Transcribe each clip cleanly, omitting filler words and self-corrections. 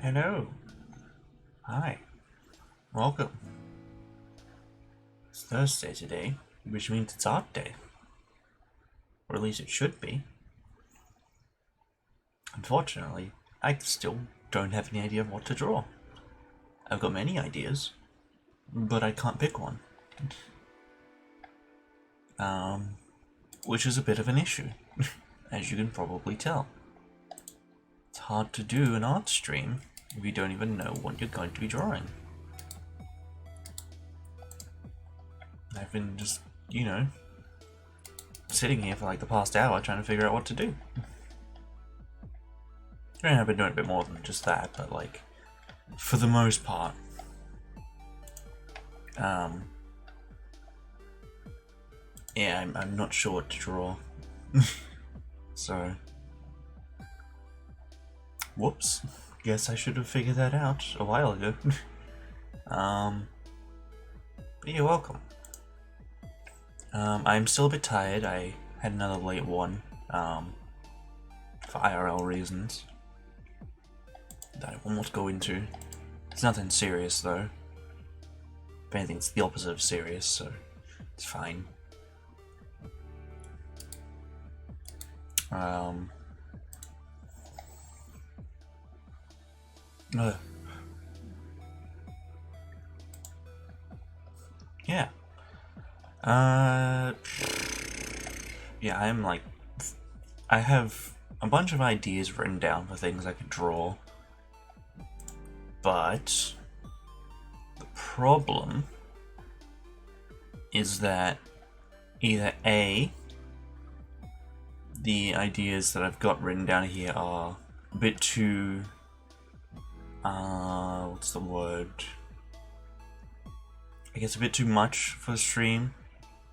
Hello. Hi. Welcome. It's Thursday today, which means it's art day. Or at least it should be. Unfortunately, I still don't have any idea of what to draw. I've got many ideas, but I can't pick one. Which is a bit of an issue, as you can probably tell. It's hard to do an art stream if you don't even know what you're going to be drawing. I've been just, sitting here for like the past hour trying to figure out what to do. I mean, I've been doing a bit more than just that, but like, for the most part, yeah, I'm not sure what to draw. So, whoops. Guess I should have figured that out a while ago. But you're welcome. I'm still a bit tired. I had another late one, for IRL reasons that I will not go into. It's nothing serious though. If anything, it's the opposite of serious, so it's fine. Yeah. Yeah, I have a bunch of ideas written down for things I could draw, but the problem is that either A, the ideas that I've got written down here are a bit too, what's the word? I guess a bit too much for a stream,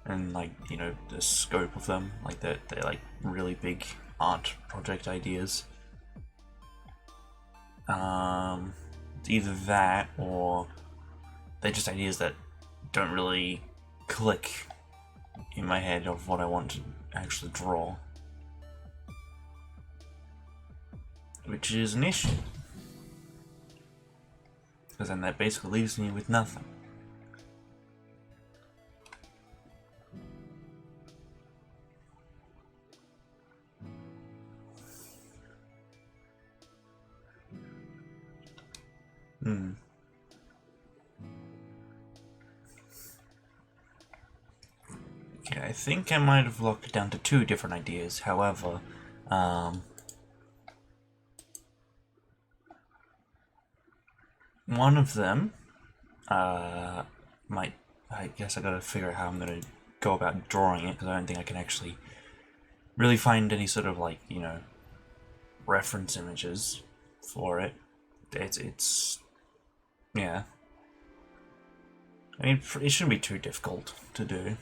and like, the scope of them, like they're like really big art project ideas. It's either that or they're just ideas that don't really click in my head of what I want to actually draw, which is an issue, because then that basically leaves me with nothing. Okay, I think I might have locked it down to 2 different ideas. However, one of them, I guess I gotta figure out how I'm gonna go about drawing it, because I don't think I can actually really find any sort of like, reference images for it. Yeah. I mean, it shouldn't be too difficult to do.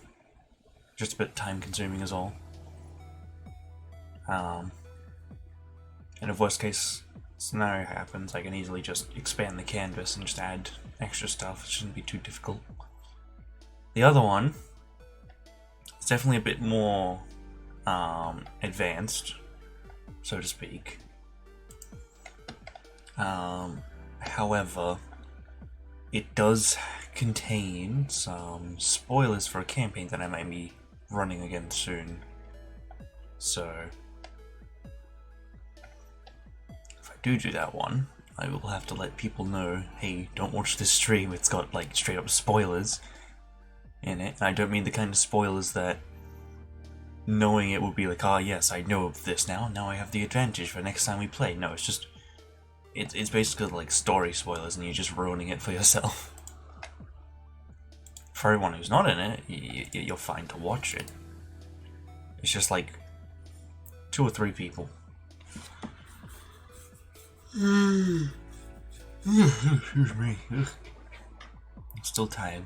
Just a bit time consuming is all. And if worst case scenario happens, I can easily just expand the canvas and just add extra stuff. It shouldn't be too difficult. The other one is definitely a bit more advanced, so to speak. However, it does contain some spoilers for a campaign that I might be running again soon. So, if I do that one, I will have to let people know, hey, don't watch this stream, it's got like straight up spoilers in it. And I don't mean the kind of spoilers that knowing it would be like, yes, I know of this now I have the advantage for next time we play. No, it's just, it's basically like story spoilers and you're just ruining it for yourself. For everyone who's not in it, you're fine to watch it. It's just like 2 or 3 people. Excuse me. I'm still tired.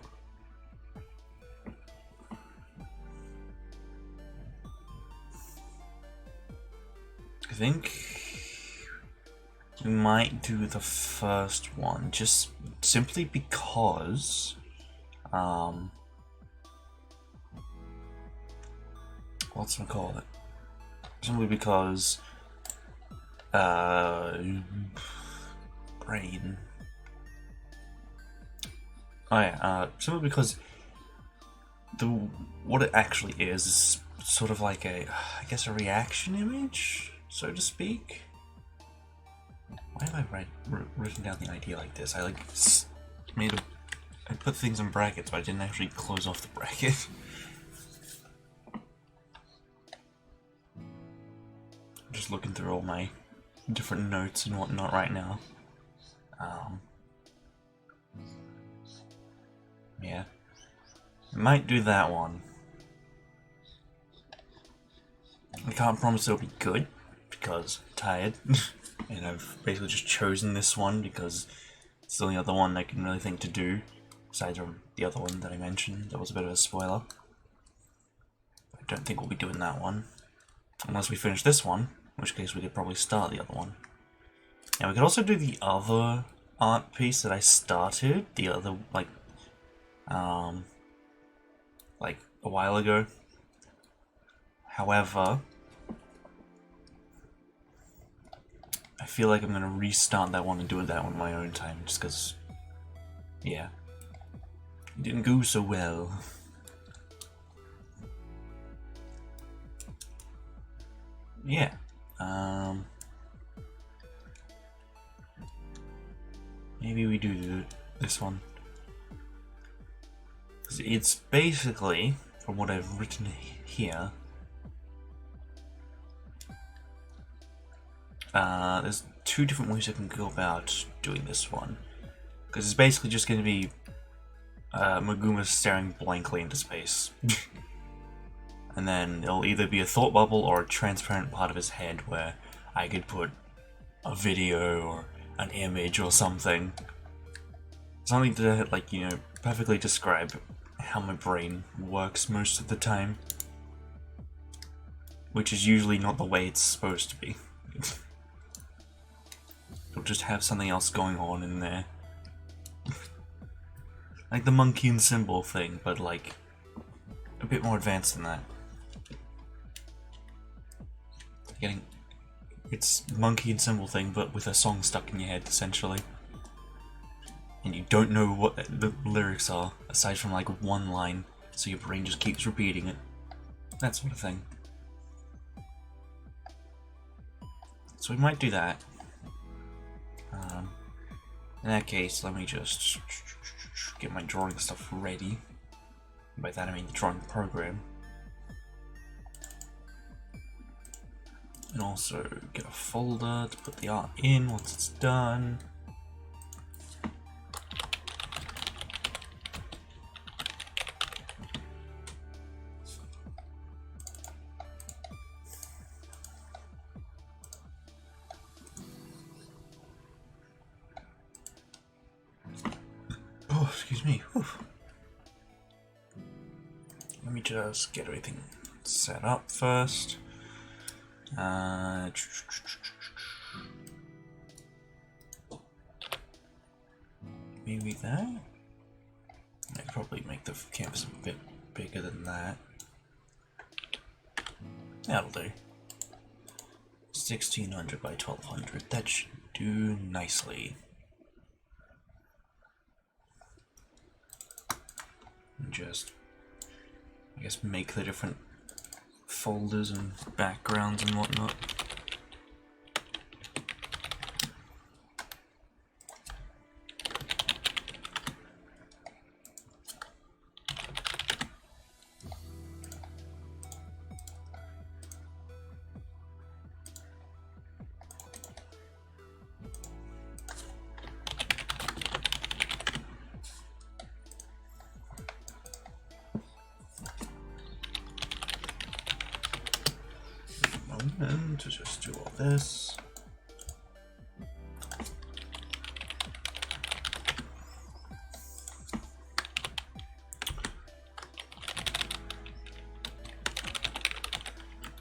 I think we might do the first one, just simply because what's I call it? Simply because brain. Oh yeah, simply because what it actually is sort of like I guess a reaction image, so to speak. Why have I written down the idea like this? I put things in brackets, but I didn't actually close off the bracket. I'm just looking through all my different notes and whatnot right now. Yeah. I might do that one. I can't promise it'll be good, because I'm tired. And I've basically just chosen this one because it's the only other one I can really think to do, aside from the other one that I mentioned. That was a bit of a spoiler. I don't think we'll be doing that one. Unless we finish this one, in which case we could probably start the other one. Yeah, we could also do the other art piece that I started, the other, like a while ago. However, I feel like I'm going to restart that one and do that one my own time, just because, yeah, it didn't go so well. Yeah, maybe we do this one. It's basically, from what I've written here, there's two different ways I can go about doing this one. Because it's basically just going to be Maguma staring blankly into space. And then it'll either be a thought bubble or a transparent part of his head where I could put a video or an image or something. Something to, like, you know, perfectly describe how my brain works most of the time. Which is usually not the way it's supposed to be. It'll just have something else going on in there. Like the monkey and symbol thing, but like a bit more advanced than that. It's monkey and symbol thing, but with a song stuck in your head, essentially. And you don't know what the lyrics are, aside from like one line, so your brain just keeps repeating it. That sort of thing. So we might do that. In that case, let me just get my drawing stuff ready. By that I mean the drawing program. And also get a folder to put the art in once it's done. Oh, excuse me. Whew. Let me just get everything set up first. Maybe that? I'd probably make the canvas a bit bigger than that. That'll do. 1600 by 1200. That should do nicely. And just, I guess, make the different folders and backgrounds and whatnot. And to just do all this.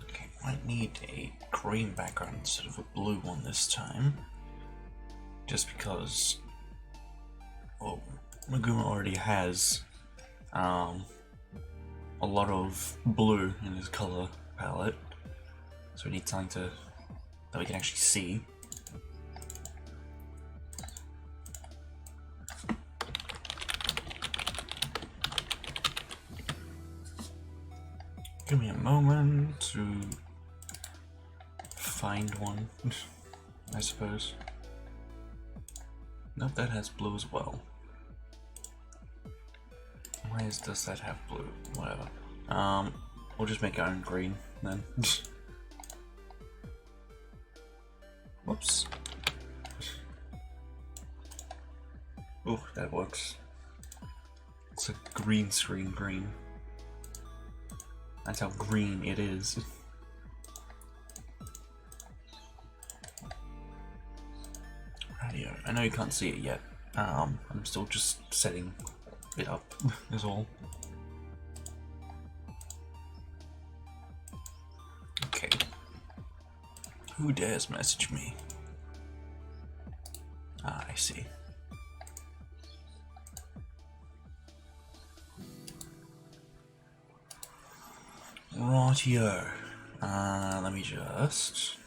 Okay, might need a green background instead of a blue one this time. Just because, well, Maguma already has a lot of blue in his color palette. So we need something that we can actually see. Give me a moment to find one, I suppose. Nope, that has blue as well. Why does that have blue? Whatever. We'll just make our own green then. Whoops. Oh, that works. It's a green screen green. That's how green it is. Radio. I know you can't see it yet. I'm still just setting it up, is all. Okay. Who dares message me? Ah, I see. Rightio. Let me just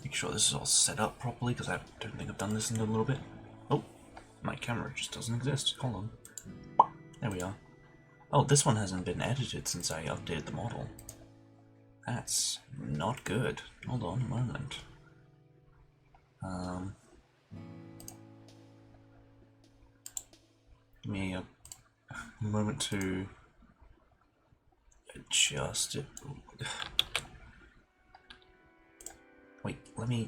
make sure this is all set up properly, because I don't think I've done this in a little bit. Oh, my camera just doesn't exist. Hold on. There we are. Oh, this one hasn't been edited since I updated the model. That's not good. Hold on a moment. Give me a moment to adjust it. Wait, let me...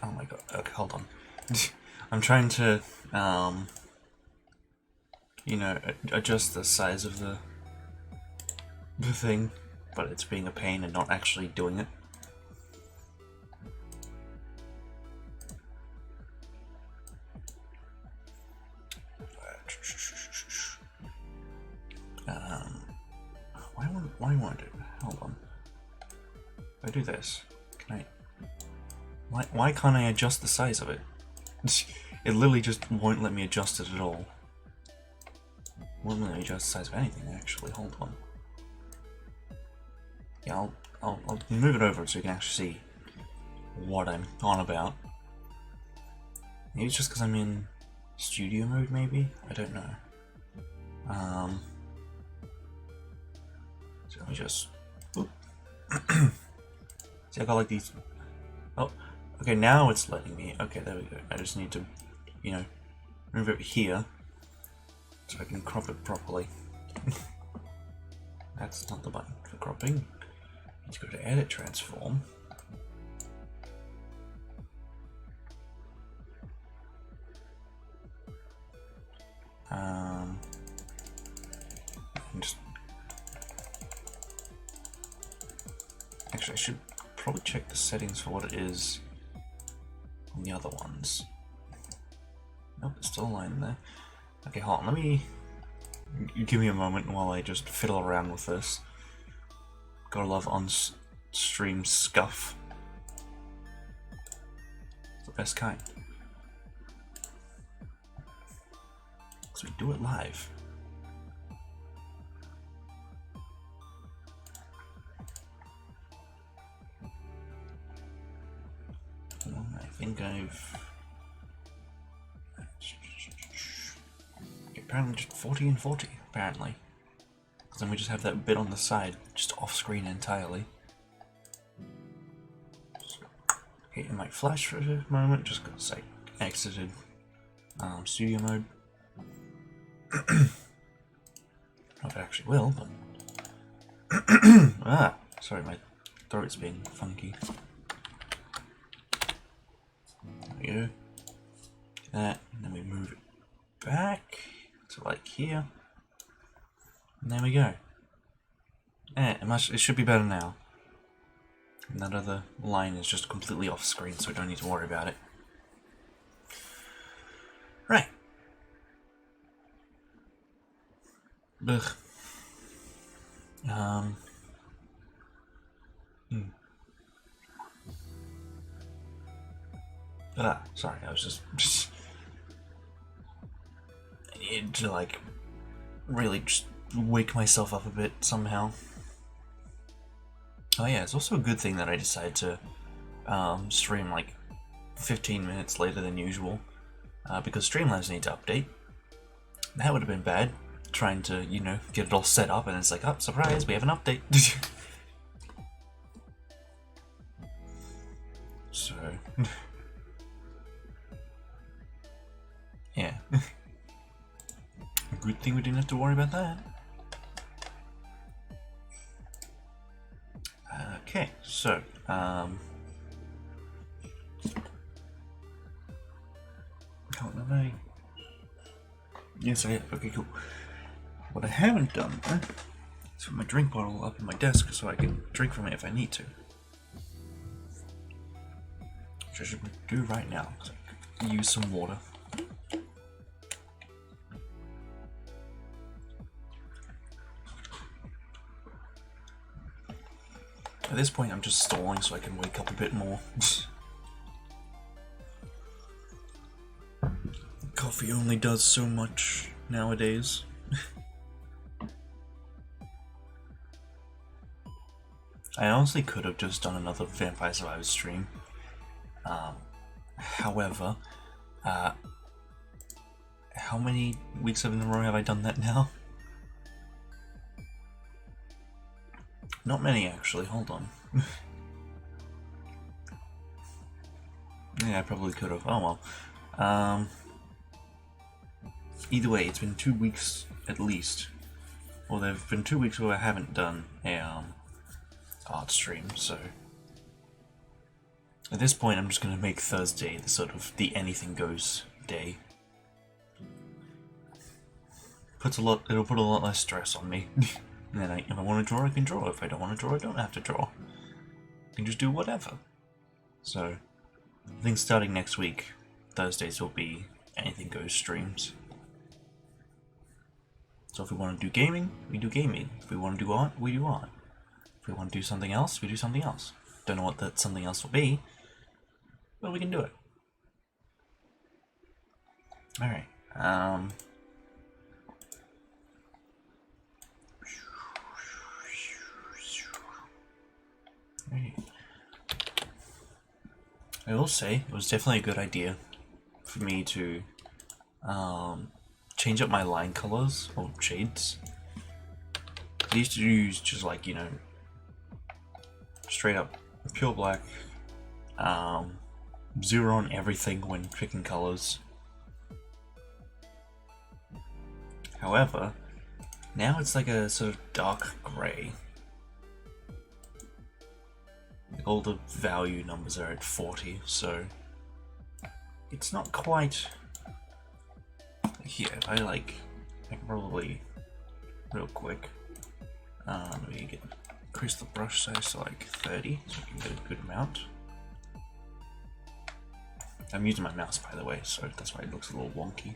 Oh my god, okay, hold on. I'm trying to, you know, adjust the size of the thing, but it's being a pain and not actually doing it. Why won't it? Hold on. If I do this, can I... Why can't I adjust the size of it? It literally just won't let me adjust it at all. Won't let me adjust the size of anything, actually. Hold on. Yeah, I'll move it over so you can actually see what I'm on about. Maybe it's just because I'm in studio mode, maybe? I don't know. So let me just... See, I got like these... Oh, okay, now it's letting me. Okay, there we go. I just need to, you know, move it here so I can crop it properly. That's not the button for cropping. Let's go to Edit Transform. Just actually, I should probably check the settings for what it is on the other ones. Nope, it's still aligned there. Okay, hold on, let me... Give me a moment while I just fiddle around with this. Gotta love on-stream scuff. It's the best kind. Because we do it live. I think I've... Apparently just 40 and 40, apparently. Because then we just have that bit on the side, just off-screen entirely. Okay, it might flash for a moment, just because I exited studio mode. Not that I actually will, but... Ah, sorry, my throat's being funky. There we go. That, and then we move it back to like here. And there we go. It should be better now. And that other line is just completely off screen, so we don't need to worry about it. Right. Ugh. Sorry, I was just I needed to like really just wake myself up a bit somehow. Oh yeah, it's also a good thing that I decided to stream like 15 minutes later than usual because Streamlabs need to update. That would have been bad, trying to, you know, get it all set up and it's like, oh, surprise, we have an update. So, yeah. Good thing we didn't have to worry about that. Okay, so, how am I? Yes, I have. Okay, cool. What I haven't done is put my drink bottle up in my desk so I can drink from it if I need to. Which I should do right now, because I can use some water. At this point, I'm just stalling so I can wake up a bit more. Coffee only does so much nowadays. I honestly could have just done another Vampire Survivors stream. However, how many weeks in a row have I done that now? Not many, actually. Hold on. Yeah, I probably could have. Oh well. Either way, it's been 2 weeks at least. Well, there have been 2 weeks where I haven't done a art stream, so at this point I'm just going to make Thursday the sort of the anything goes day. It'll put a lot less stress on me. And then if I want to draw, I can draw. If I don't want to draw, I don't have to draw. I can just do whatever. So, I think starting next week, Thursdays will be anything goes streams. So if we want to do gaming, we do gaming. If we want to do art, we do art. If we want to do something else, we do something else. Don't know what that something else will be, but we can do it. Alright, I will say, it was definitely a good idea for me to change up my line colors, or shades. I used to use just like, you know, straight up pure black, zero on everything when picking colors. However, now it's like a sort of dark grey. All the value numbers are at 40, so it's not quite here. I can probably real quick maybe increase the brush size to like 30 so I can get a good amount. I'm using my mouse, by the way, so that's why it looks a little wonky.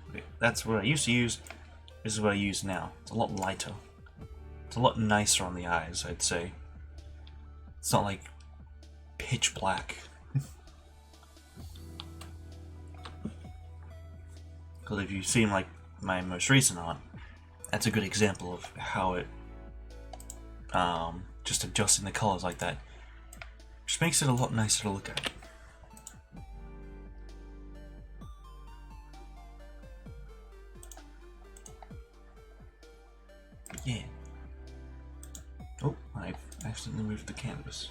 Okay, that's what I used to use. This is what I use now. It's a lot lighter. It's a lot nicer on the eyes, I'd say. It's not like pitch black. Because if you've seen like my most recent art, that's a good example of how it just adjusting the colors like that just makes it a lot nicer to look at. Yeah. Oh, I've accidentally moved the canvas.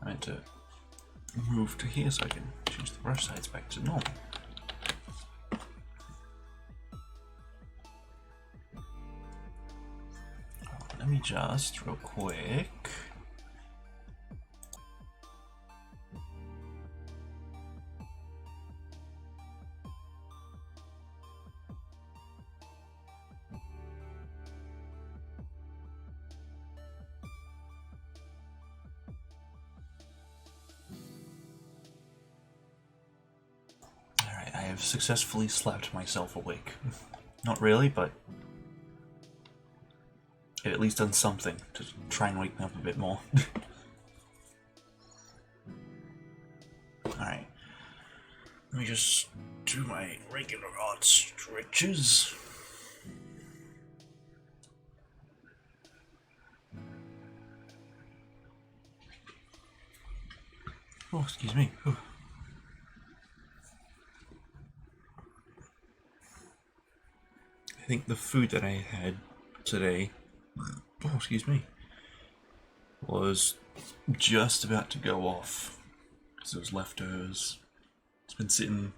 I meant to move to here so I can change the brush size back to normal. Let me just, real quick. Alright, I have successfully slapped myself awake. Not really, but I've at least done something to try and wake me up a bit more. Alright. Let me just do my regular art stretches. Oh, excuse me. Ooh. I think the food that I had today, oh, excuse me, was just about to go off because it was leftovers. It's been sitting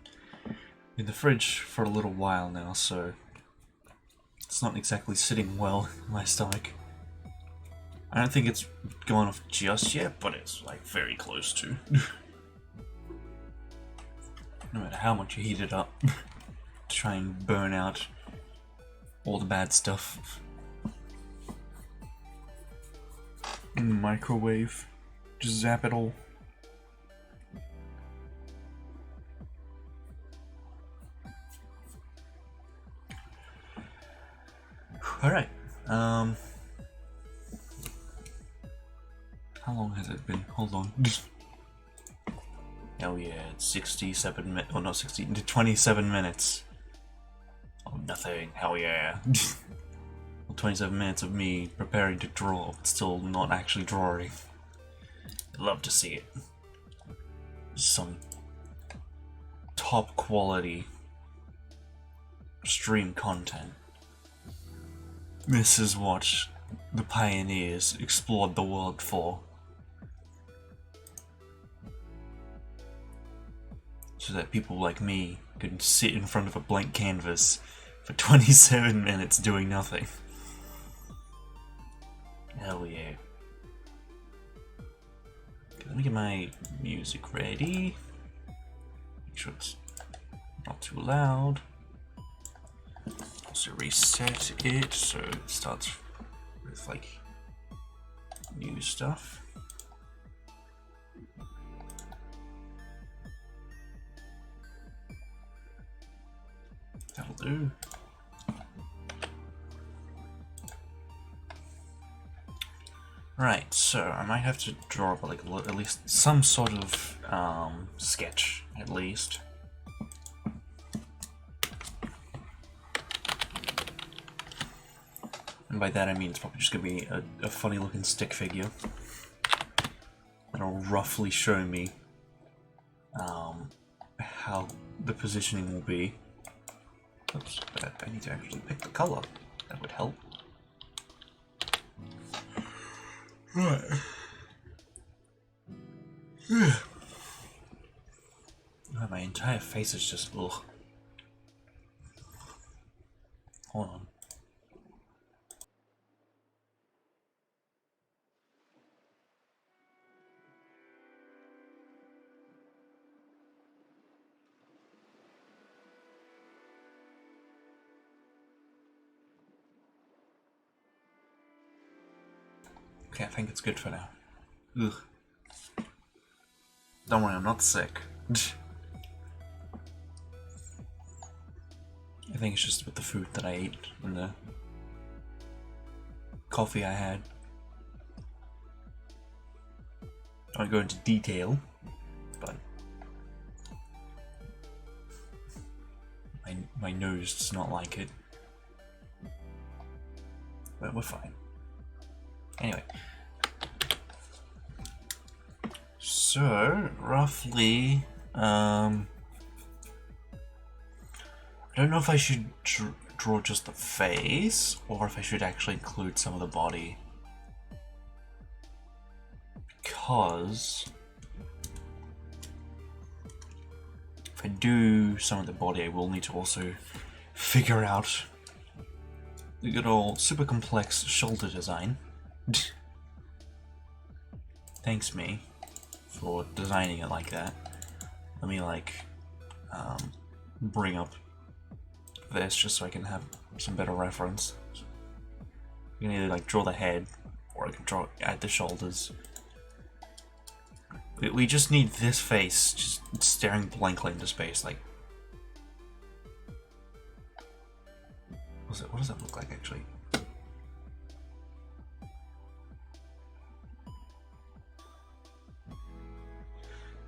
in the fridge for a little while now, so it's not exactly sitting well in my stomach. I don't think it's gone off just yet, but it's like very close to. No matter how much you heat it up to try and burn out all the bad stuff. In the microwave, just zap it all. Alright, how long has it been? Hold on. Hell yeah, it's 67 minutes, or not 60, 27 minutes. Oh, nothing, hell yeah. 27 minutes of me preparing to draw, but still not actually drawing. I'd love to see it. Some top quality stream content. This is what the pioneers explored the world for. So that people like me could sit in front of a blank canvas for 27 minutes doing nothing. Hell yeah. Okay, let me get my music ready. Make sure it's not too loud. Also reset it so it starts with like new stuff. That'll do. Right, so I might have to draw like at least some sort of sketch, at least. And by that I mean it's probably just gonna be a funny looking stick figure. That'll roughly show me how the positioning will be. Oops, but I need to actually pick the color. That would help. Right. Oh, my entire face is just ugh. Hold on. Okay, I think it's good for now. Ugh. Don't worry, I'm not sick. I think it's just with the food that I ate and the coffee I had. I won't go into detail, but my nose does not like it. But we're fine. Anyway. So, roughly, I don't know if I should draw just the face, or if I should actually include some of the body. Because if I do some of the body, I will need to also figure out the good old super complex shoulder design. Thanks, me, for designing it like that. Let me bring up this just so I can have some better reference. You can either draw the head, or I can add the shoulders. We just need this face just staring blankly into space, like. What does that look like actually?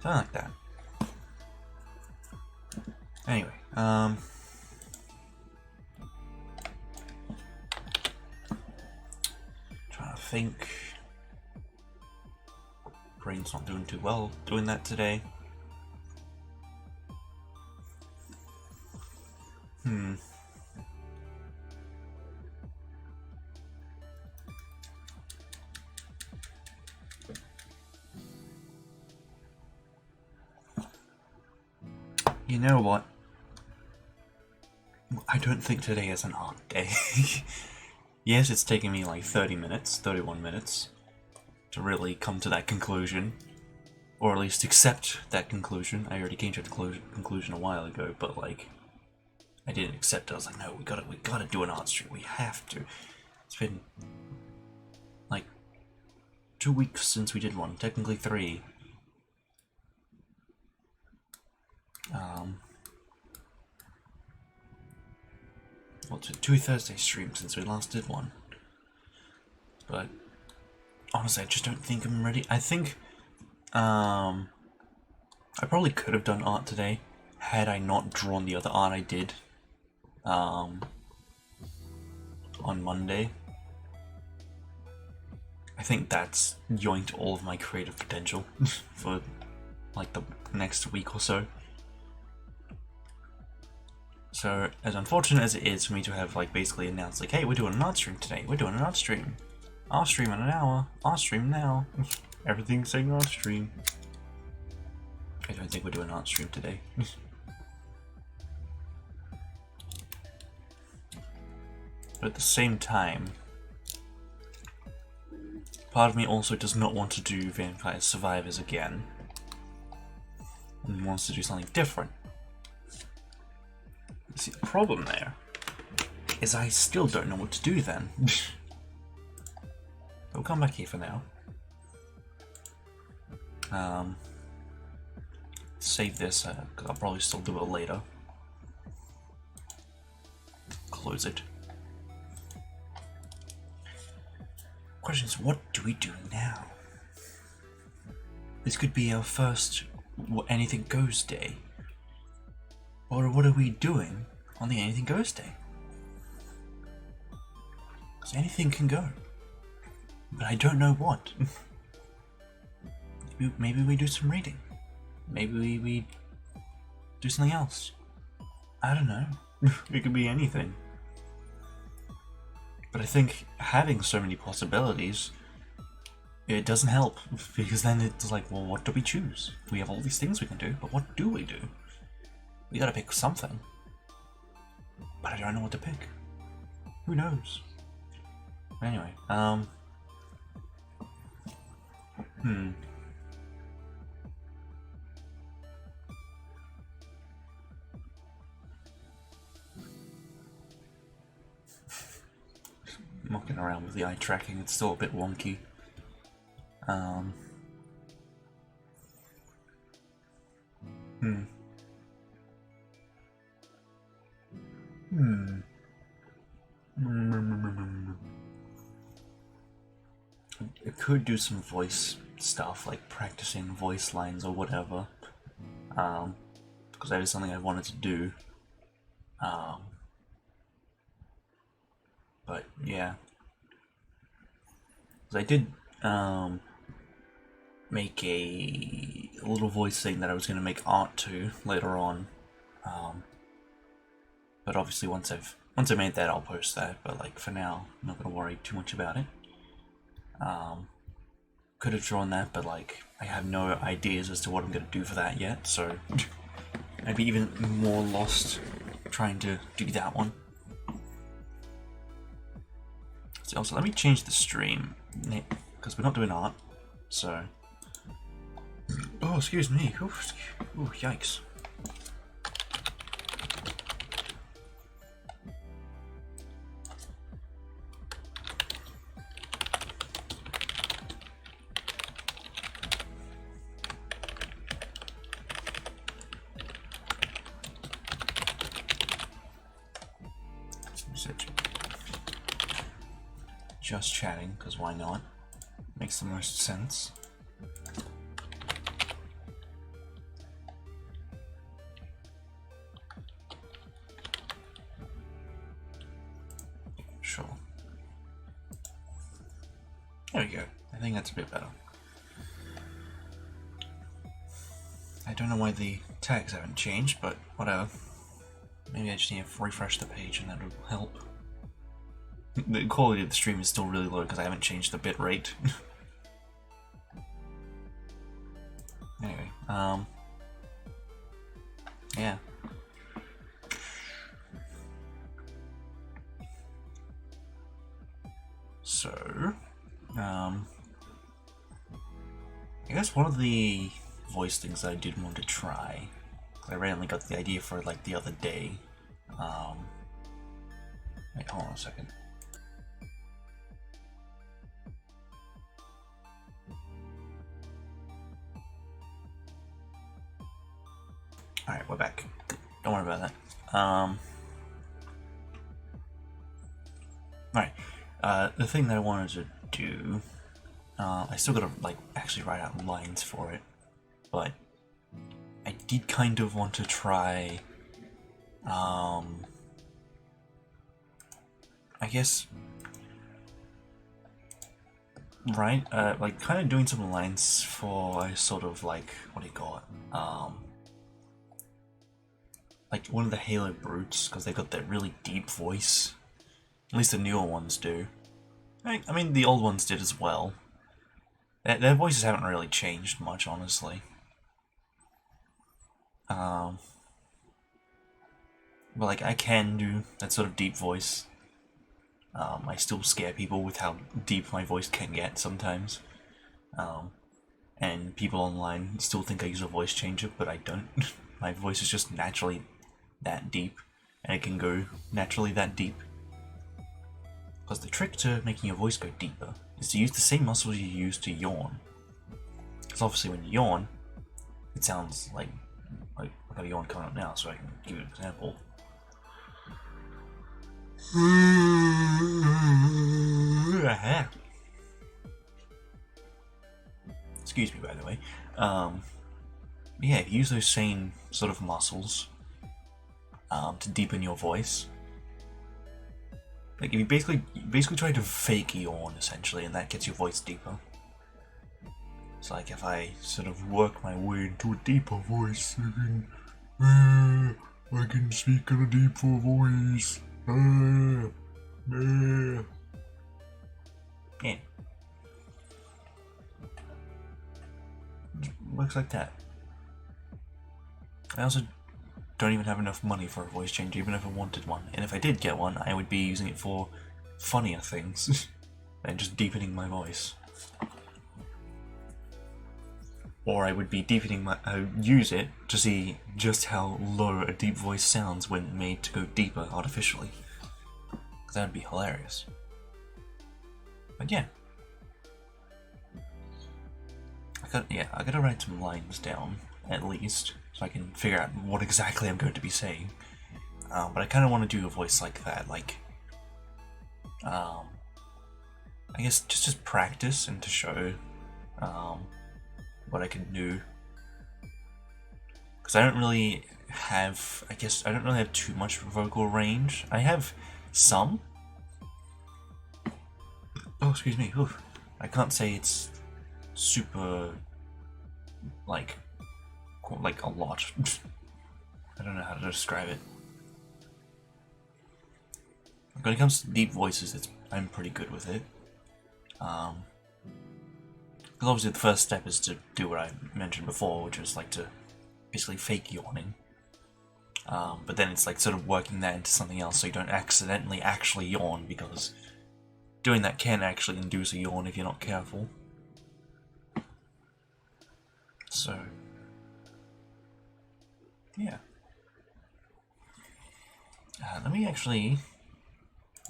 Something like that. Anyway, trying to think brain's not doing too well doing that today. You know what? I don't think today is an art day. Yes, it's taking me like 30 minutes, 31 minutes, to really come to that conclusion. Or at least accept that conclusion. I already came to the conclusion a while ago, but like, I didn't accept it. I was like, no, we gotta do an art stream. We have to. It's been like 2 weeks since we did one. Technically 3. Well, 2 Thursday streams since we last did one. But honestly, I just don't think I'm ready. I think I probably could have done art today had I not drawn the other art I did on Monday. I think that's yoinked all of my creative potential for like the next week or so. So, as unfortunate as it is for me to have like basically announced like, hey, we're doing an art stream today, we're doing an art stream. Art stream in an hour, art stream now. Everything's saying art stream. I don't think we're doing an art stream today. But at the same time, part of me also does not want to do Vampire Survivors again. And wants to do something different. See, the problem there is I still don't know what to do then. We'll come back here for now. Save this, because I'll probably still do it later. Close it. Question is, what do we do now? This could be our first Anything Goes day. Or what are we doing on the Anything Goes day? Because anything can go. But I don't know what. Maybe we do some reading. Maybe we do something else. I don't know. It could be anything. But I think having so many possibilities, it doesn't help. Because then it's like, well, what do we choose? We have all these things we can do, but what do we do? We gotta pick something. But I don't know what to pick. Who knows? Anyway, Mucking around with the eye tracking, it's still a bit wonky. I could do some voice stuff, like practicing voice lines or whatever, because that is something I wanted to do. But yeah, because I did make a little voice thing that I was going to make art to later on. But obviously once I made that, I'll post that. But like for now, I'm not going to worry too much about it. Could have drawn that, but like I have no ideas as to what I'm going to do for that yet. So I'd be even more lost trying to do that one. So also, let me change the stream because we're not doing art. So, oh, excuse me. Ooh, yikes. Just chatting, because why not? Makes the most sense. Sure. There we go. I think that's a bit better. don't know why the tags haven't changed, but whatever. Maybe I just need to refresh the page and that will help. The quality of the stream is still really low because I haven't changed the bit rate. Anyway, yeah. So, I guess one of the voice things I did want to try, because I randomly got the idea for it like the other day. Wait, hold on a second. Alright, we're back. Don't worry about that. Alright, the thing that I wanted to do, I still gotta, like, actually write out lines for it, but I did kind of want to try, I guess, right, like, kind of doing some lines for a sort of, like, what do you call it, like one of the Halo brutes, because they got that really deep voice. At least the newer ones do. I mean, the old ones did as well. Their voices haven't really changed much, honestly. But like, I can do that sort of deep voice. I still scare people with how deep my voice can get sometimes. And people online still think I use a voice changer, but I don't. My voice is just naturally that deep, and it can go naturally that deep. Because the trick to making your voice go deeper is to use the same muscles you use to yawn. Because obviously when you yawn, it sounds like I've got a yawn coming up now, so I can give you an example. Excuse me, by the way. Yeah, if you use those same sort of muscles to deepen your voice. Like, if you basically try to fake yawn, essentially, and that gets your voice deeper. It's like if I sort of work my way into a deeper voice, I can speak in a deeper voice. Yeah. It works like that. I also don't even have enough money for a voice change, even if I wanted one. And if I did get one, I would be using it for funnier things than just deepening my voice. Or I would be deepening my... I would use it to see just how low a deep voice sounds when made to go deeper artificially. Because that would be hilarious. But yeah. I gotta write some lines down, at least, so I can figure out what exactly I'm going to be saying. But I kind of want to do a voice like that, like... I guess just practice and to show what I can do. Because I don't really have... I don't really have too much vocal range. I have some. Oh, excuse me. Oof. I can't say it's super... like a lot. I don't know how to describe it. When it comes to deep voices, I'm pretty good with it. Because obviously the first step is to do what I mentioned before, which was like to basically fake yawning. But then it's like sort of working that into something else so you don't accidentally actually yawn, because doing that can actually induce a yawn if you're not careful. So, yeah. Let me actually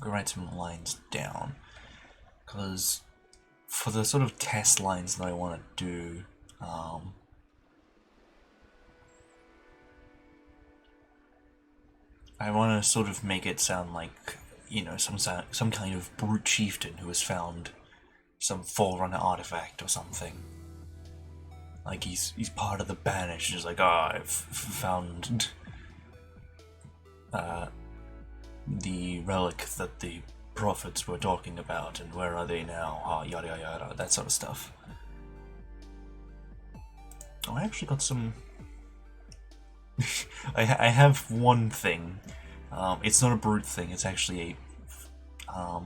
go write some lines down, because for the sort of test lines that I want to do, I want to sort of make it sound like, you know, some kind of brute chieftain who has found some Forerunner artifact or something. Like he's part of the banished. He's like, I've found the relic that the prophets were talking about, and where are they now? Yada yada yada, that sort of stuff. Oh, I actually got some I have one thing. It's not a brute thing. It's actually a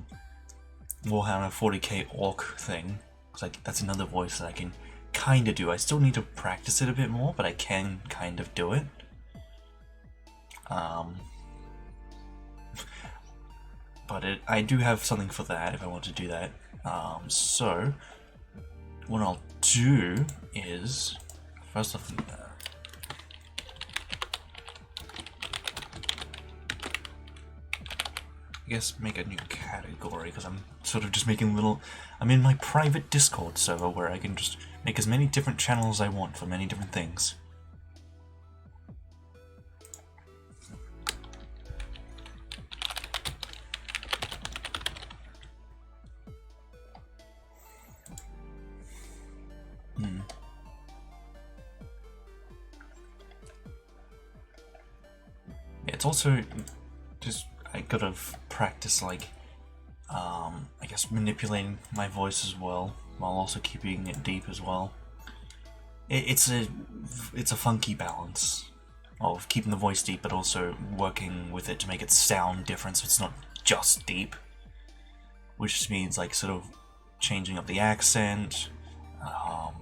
Warhammer 40k orc thing. Like that's another voice that I can kind of do. I still need to practice it a bit more, but I can kind of do it. But I do have something for that if I want to do that. So what I'll do is first off. I guess make a new category, because I'm sort of just making little... I'm in my private Discord server where I can just make as many different channels as I want for many different things. Yeah, it's also just... I gotta practice, like, I guess manipulating my voice as well, while also keeping it deep as well. It's a funky balance of keeping the voice deep, but also working with it to make it sound different, so it's not just deep. Which just means, like, sort of changing up the accent, I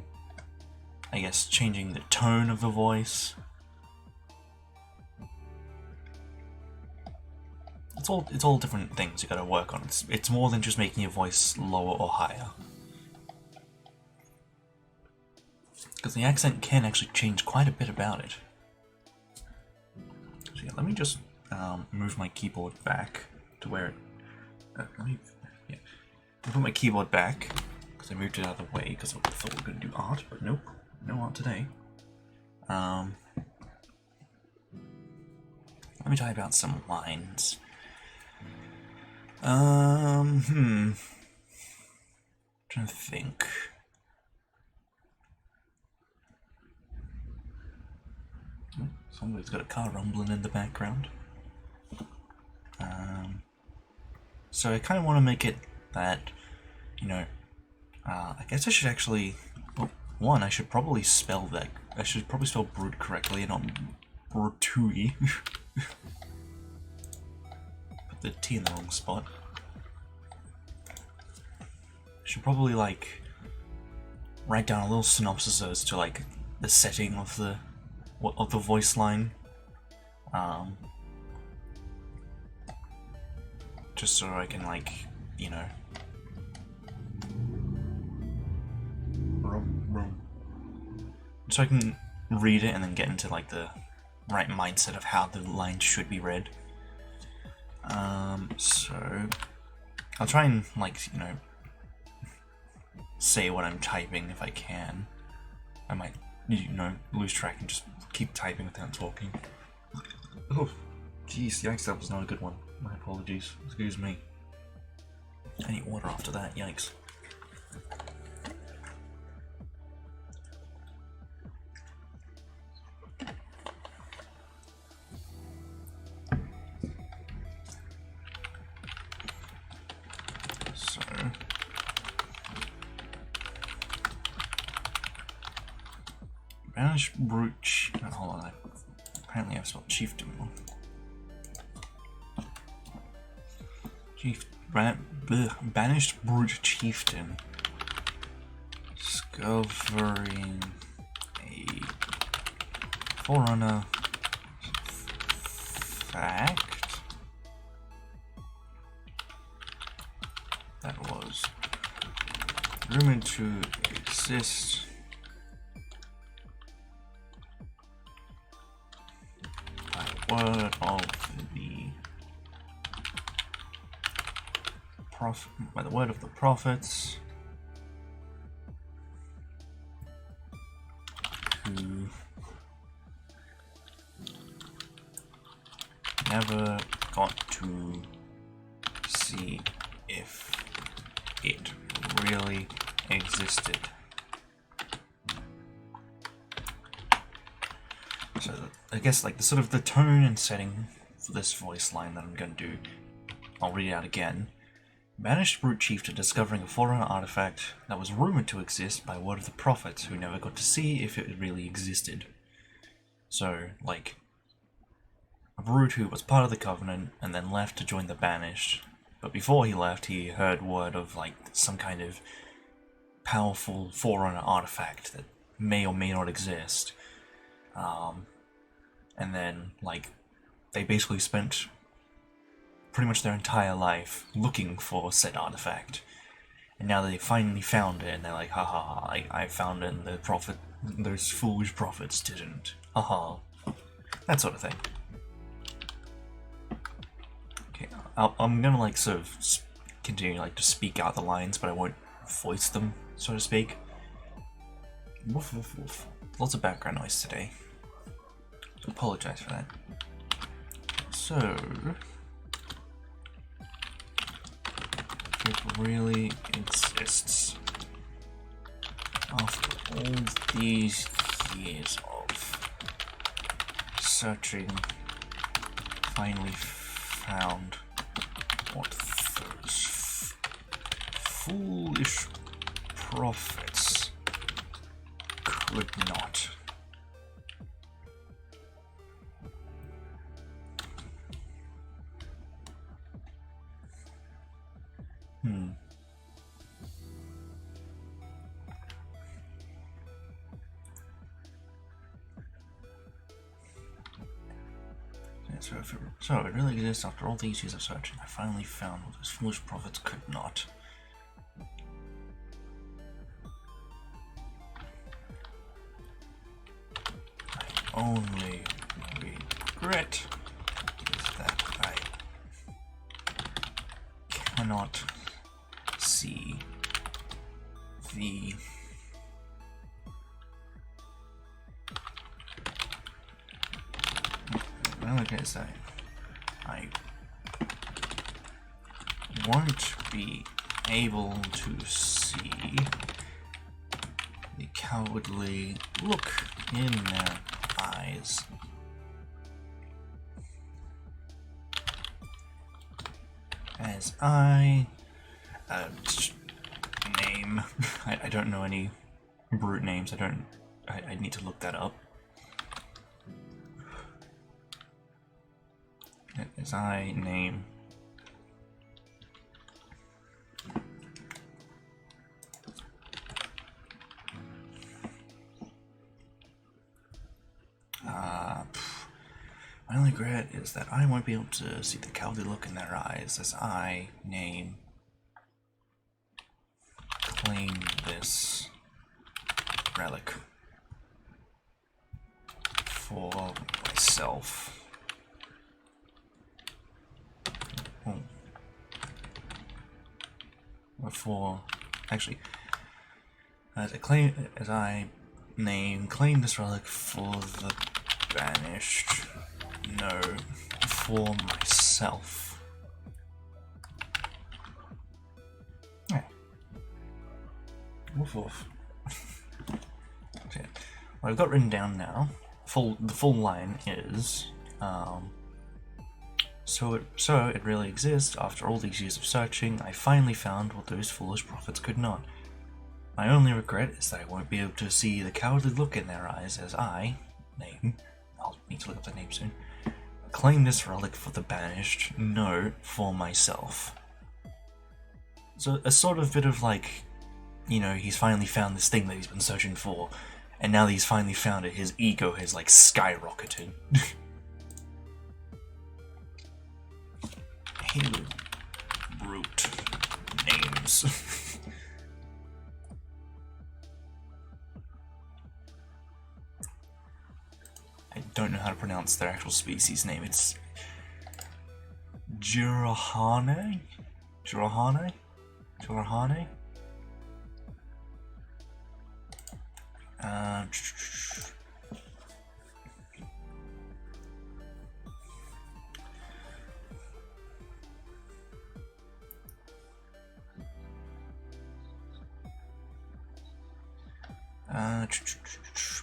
guess changing the tone of the voice. It's all different things you gotta work on. It's more than just making your voice lower or higher. Because the accent can actually change quite a bit about it. So yeah, let me just move my keyboard back to where it... I'll put my keyboard back, because I moved it out of the way, because I thought we were going to do art, but nope, no art today. Let me type out some lines. Trying to think. Somebody's got a car rumbling in the background. So I kind of want to make it that, you know, I guess I should actually, well, one, I should probably spell that, I should probably spell brute correctly and not brutui. Put the T in the wrong spot. Should probably, like, write down a little synopsis as to, like, the setting of the voice line. Just so I can, like, you know, so I can read it and then get into, like, the right mindset of how the line should be read. So I'll try and, like, you know, say what I'm typing if I can. I might, you know, lose track and just keep typing without talking. Oh, jeez, yikes, that was not a good one. My apologies. Excuse me. I need water after that, yikes. So... Banish brute... Oh, hold on, apparently I've spelled chieftain wrong. Banished brute chieftain. Discovering a forerunner fact that was rumored to exist by word of the prophets, who never got to see if it really existed. So I guess, like, the sort of the tone and setting for this voice line that I'm going to do, I'll read it out again. Banished brute chieftain discovering a forerunner artifact that was rumored to exist by word of the prophets, who never got to see if it really existed. So, like, a brute who was part of the Covenant and then left to join the Banished. But before he left, he heard word of, like, some kind of powerful Forerunner artifact that may or may not exist. And then, like, they basically spent pretty much their entire life looking for said artifact. And now they finally found it, and they're like, haha, I found it, and those foolish prophets didn't. Haha. That sort of thing. Okay, I'm gonna, like, sort of continue, like, to speak out the lines, but I won't voice them, so to speak. Woof, woof, woof. Lots of background noise today. Apologize for that. So, it really exists. After all these years of searching, finally found what those foolish prophets could not. So it really exists after all these years of searching. I finally found what those foolish prophets could not. My only regret is that I cannot see the I won't be able to see the cowardly look in their eyes. As I name I don't know any brute names. I need to look that up. As I name my only regret is that I won't be able to see the cowardly look in their eyes as I claim this relic for myself. As I claim this relic for the Banished. No, for myself. Yeah. Woof woof. Okay. What I've got written down now, the full line is, So it really exists. After all these years of searching, I finally found what those foolish prophets could not. My only regret is that I won't be able to see the cowardly look in their eyes as I'll need to look up the name soon, claim this relic for the Banished, no, for myself. So a sort of bit of like, he's finally found this thing that he's been searching for, and now that he's finally found it, his ego has like skyrocketed. Hey, brute names. I don't know how to pronounce their actual species name. It's Jirahane?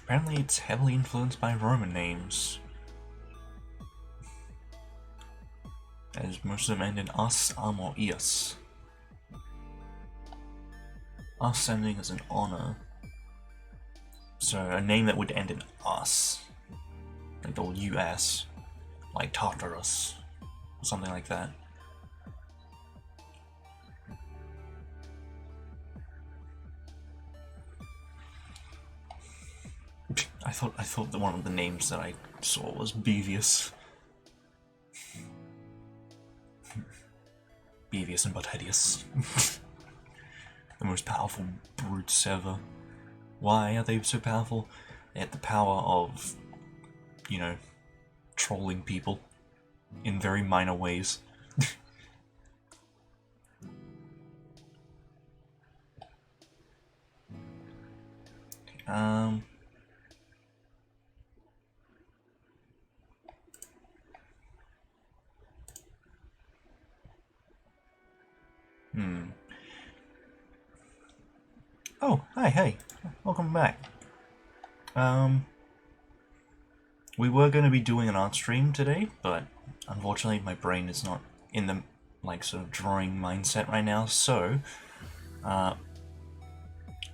Apparently it's heavily influenced by Roman names, as most of them end in us, or ius. Us ending as an honor, so a name that would end in us like the old US, like Tartarus, or something like that. I thought that one of the names that I saw was Bevius. Bevius and Buttheadius. The most powerful brutes ever. Why are they so powerful? They had the power of, you know, trolling people in very minor ways. Oh, hi, hey. Welcome back. We were going to be doing an art stream today, but unfortunately my brain is not in the, like, sort of drawing mindset right now, so,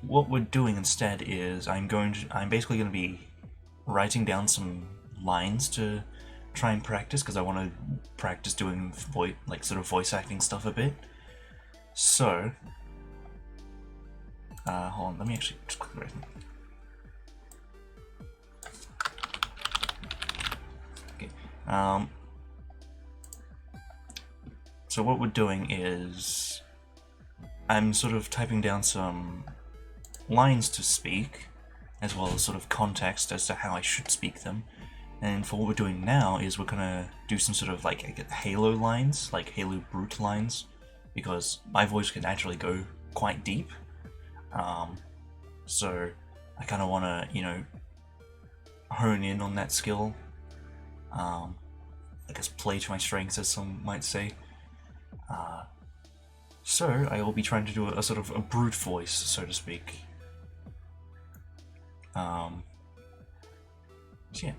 what we're doing instead is I'm basically going to be writing down some lines to try and practice, because I want to practice doing voice acting stuff a bit. So, hold on, let me actually just quickly write them. Okay. So what we're doing is I'm sort of typing down some lines to speak, as well as sort of context as to how I should speak them. And for what we're doing now is we're gonna do some sort of like Halo lines, like Halo Brute lines, because my voice can actually go quite deep. So I kind of want to, you know, hone in on that skill. I guess play to my strengths, as some might say. So I will be trying to do a sort of a brute voice, so to speak. So yeah,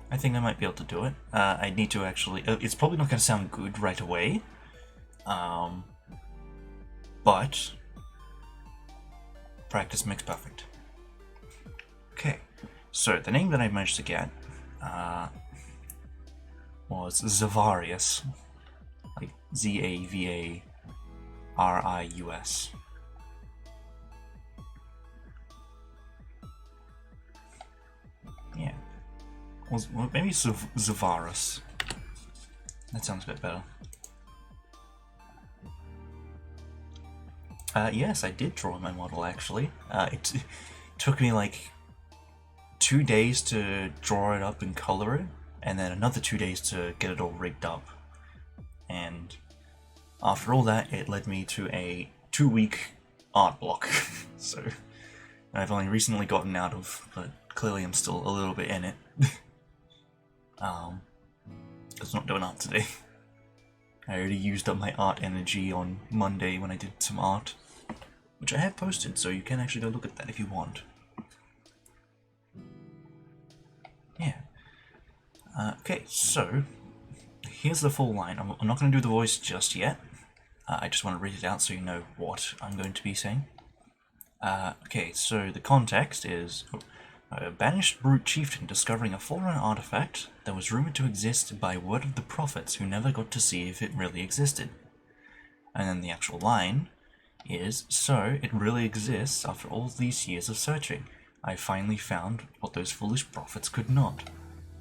I think I might be able to do it. I need to actually. It's probably not going to sound good right away. But practice makes perfect. Okay, so the name that I managed to get was Zavarius, like Zavarius. Yeah, well, maybe Zavarus. That sounds a bit better. Yes, I did draw my model actually. It took me like 2 days to draw it up and color it, and then another 2 days to get it all rigged up. And after all that, it led me to a 2-week art block. So I've only recently gotten out of, but clearly I'm still a little bit in it. It's not doing art today. I already used up my art energy on Monday when I did some art, which I have posted, so you can actually go look at that if you want. Yeah. Okay, so here's the full line. I'm not going to do the voice just yet. I just want to read it out so you know what I'm going to be saying. Okay, so the context is a banished brute chieftain discovering a foreign artifact that was rumored to exist by word of the prophets who never got to see if it really existed. And then the actual line is, so it really exists after all these years of searching. I finally found what those foolish prophets could not.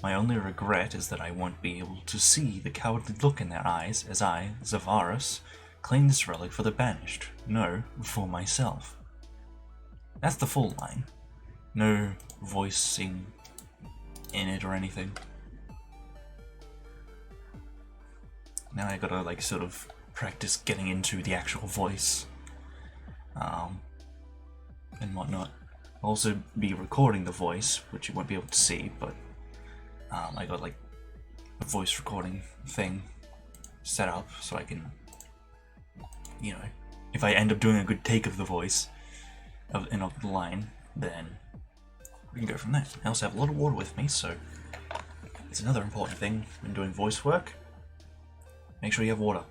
My only regret is that I won't be able to see the cowardly look in their eyes as I, Zavarus, claim this relic for the banished. No, for myself. That's the full line. No voicing in it or anything. Now I gotta like sort of practice getting into the actual voice. And whatnot. I'll also be recording the voice, which you won't be able to see, but I got like a voice recording thing set up so I can, you know, if I end up doing a good take of the voice of the line, then we can go from there. I also have a lot of water with me, so it's another important thing when doing voice work. Make sure you have water.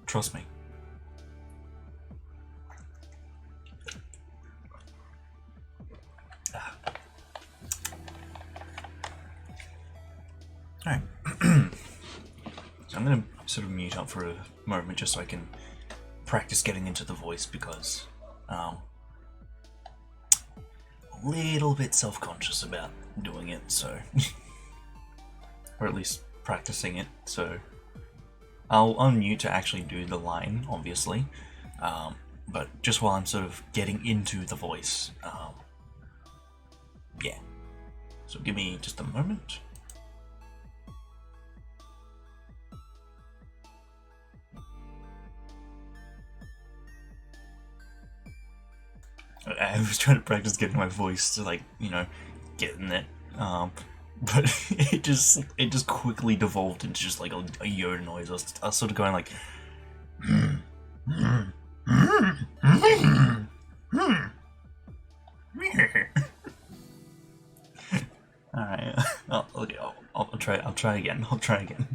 Trust me. So I'm gonna sort of mute up for a moment just so I can practice getting into the voice because a little bit self-conscious about doing it, so or at least practicing it. So I'll unmute to actually do the line, obviously, but just while I'm sort of getting into the voice, yeah. So give me just a moment. I was trying to practice getting my voice to, like, you know, getting it, but it just quickly devolved into just like a Yoda noise. I was sort of going like, all right, okay, I'll try. I'll try again. I'll try again.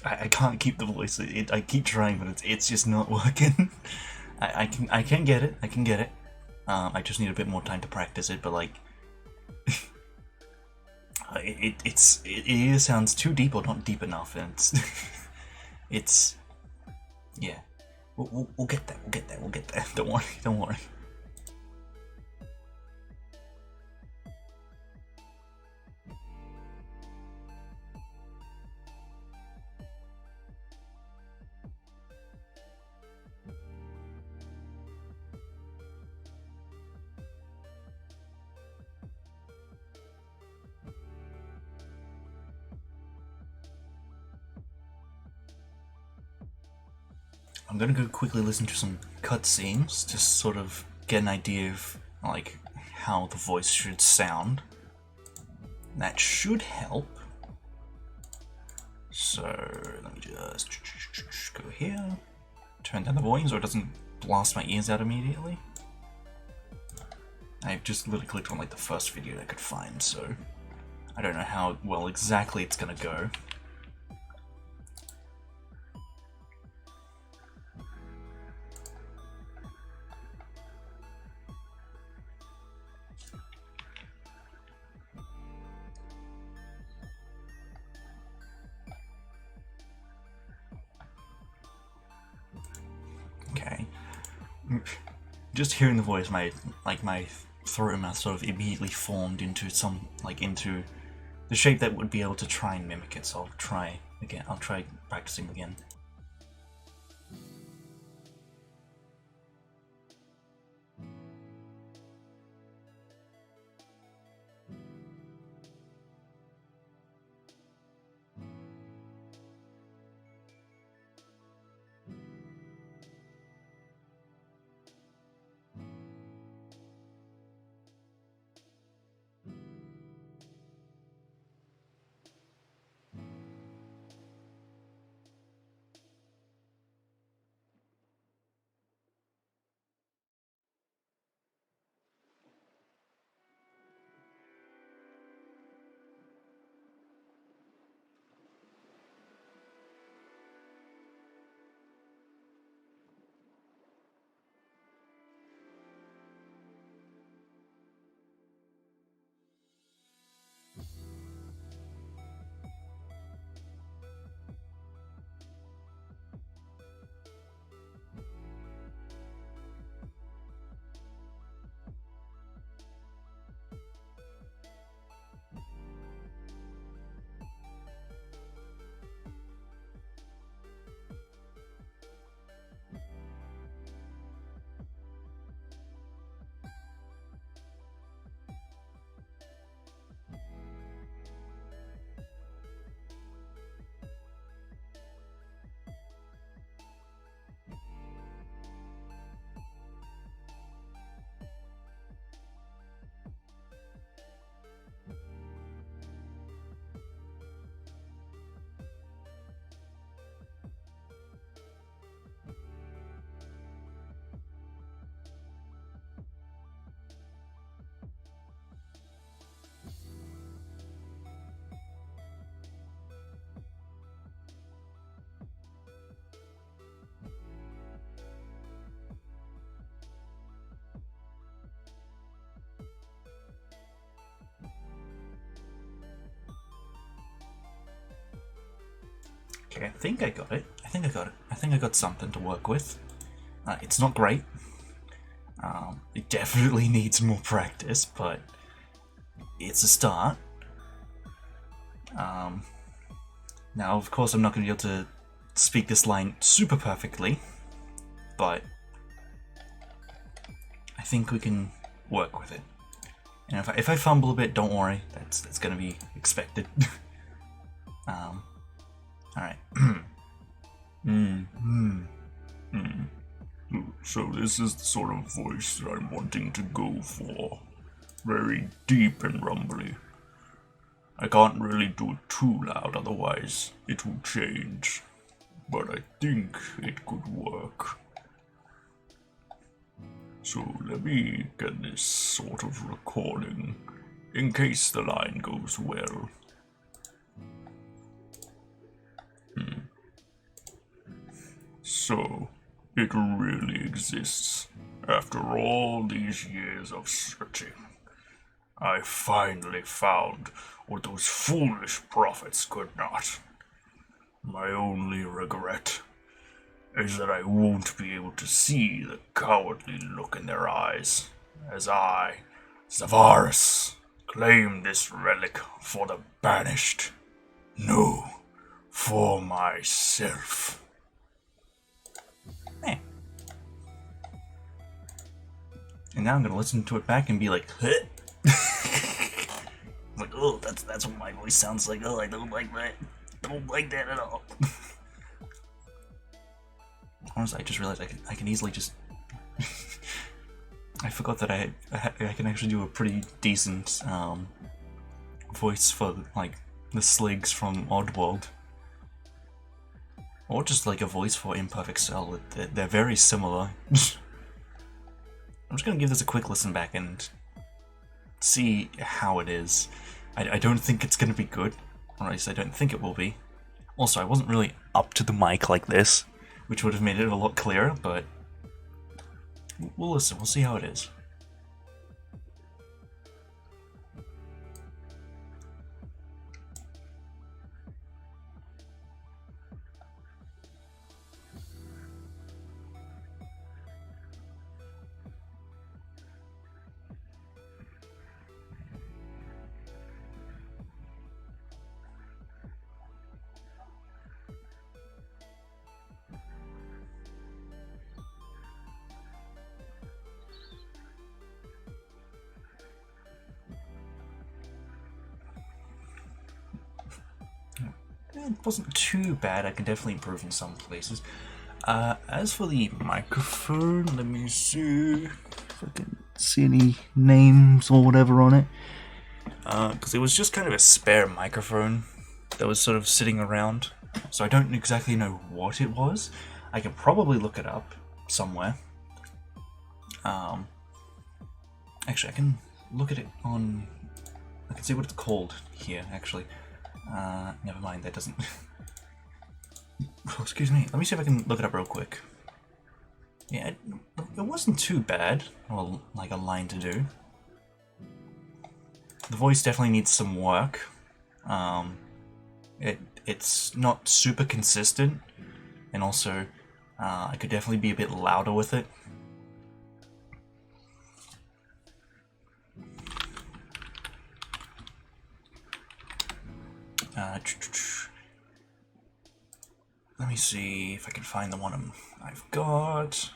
I can't keep the voice. I keep trying, but it's just not working. I can get it. I can get it. I just need a bit more time to practice it. But like, it either sounds too deep or not deep enough, and it's yeah. We'll get there. We'll get there. We'll get there. Don't worry. Don't worry. I'm gonna go quickly listen to some cutscenes to sort of get an idea of like how the voice should sound. That should help. So let me just go here, turn down the volume so it doesn't blast my ears out immediately. I've just literally clicked on like the first video I could find, so I don't know how well exactly it's gonna go. Okay. Just hearing the voice, my throat and mouth sort of immediately formed into into the shape that would be able to try and mimic it. So I'll try again. I'll try practicing again. Okay, I think I got it. I think I got something to work with. It's not great. It definitely needs more practice, but it's a start. Now, of course, I'm not going to be able to speak this line super perfectly, but I think we can work with it. And if I fumble a bit, don't worry. That's going to be expected. Alright. So this is the sort of voice that I'm wanting to go for. Very deep and rumbly. I can't really do it too loud, otherwise it will change. But I think it could work. So let me get this sort of recording, in case the line goes well. So, it really exists. After all these years of searching, I finally found what those foolish prophets could not. My only regret is that I won't be able to see the cowardly look in their eyes, as I, Zavaris, claim this relic for the banished. No, for myself. And now I'm gonna listen to it back and be like, huh? Like, oh, that's what my voice sounds like. Oh, I don't like that. Don't like that at all. Honestly, I just realized I can easily just. I forgot that I can actually do a pretty decent voice for like the Sligs from Oddworld, or just like a voice for Imperfect Cell. They're very similar. I'm just gonna give this a quick listen back and see how it is. I don't think it's gonna be good, or at least I don't think it will be. Also, I wasn't really up to the mic like this, which would have made it a lot clearer, but we'll listen, we'll see how it is. It wasn't too bad. I can definitely improve in some places. As for the microphone, let me see if I can see any names or whatever on it. Because it was just kind of a spare microphone that was sort of sitting around, so I don't exactly know what it was. I can probably look it up somewhere. Actually, I can look at it on. I can see what it's called here. Actually. Never mind, that doesn't. Oh, excuse me. Let me see if I can look it up real quick. Yeah, it wasn't too bad, or like a line to do. The voice definitely needs some work. It's not super consistent, and also I could definitely be a bit louder with it. Let me see if I can find the one I've got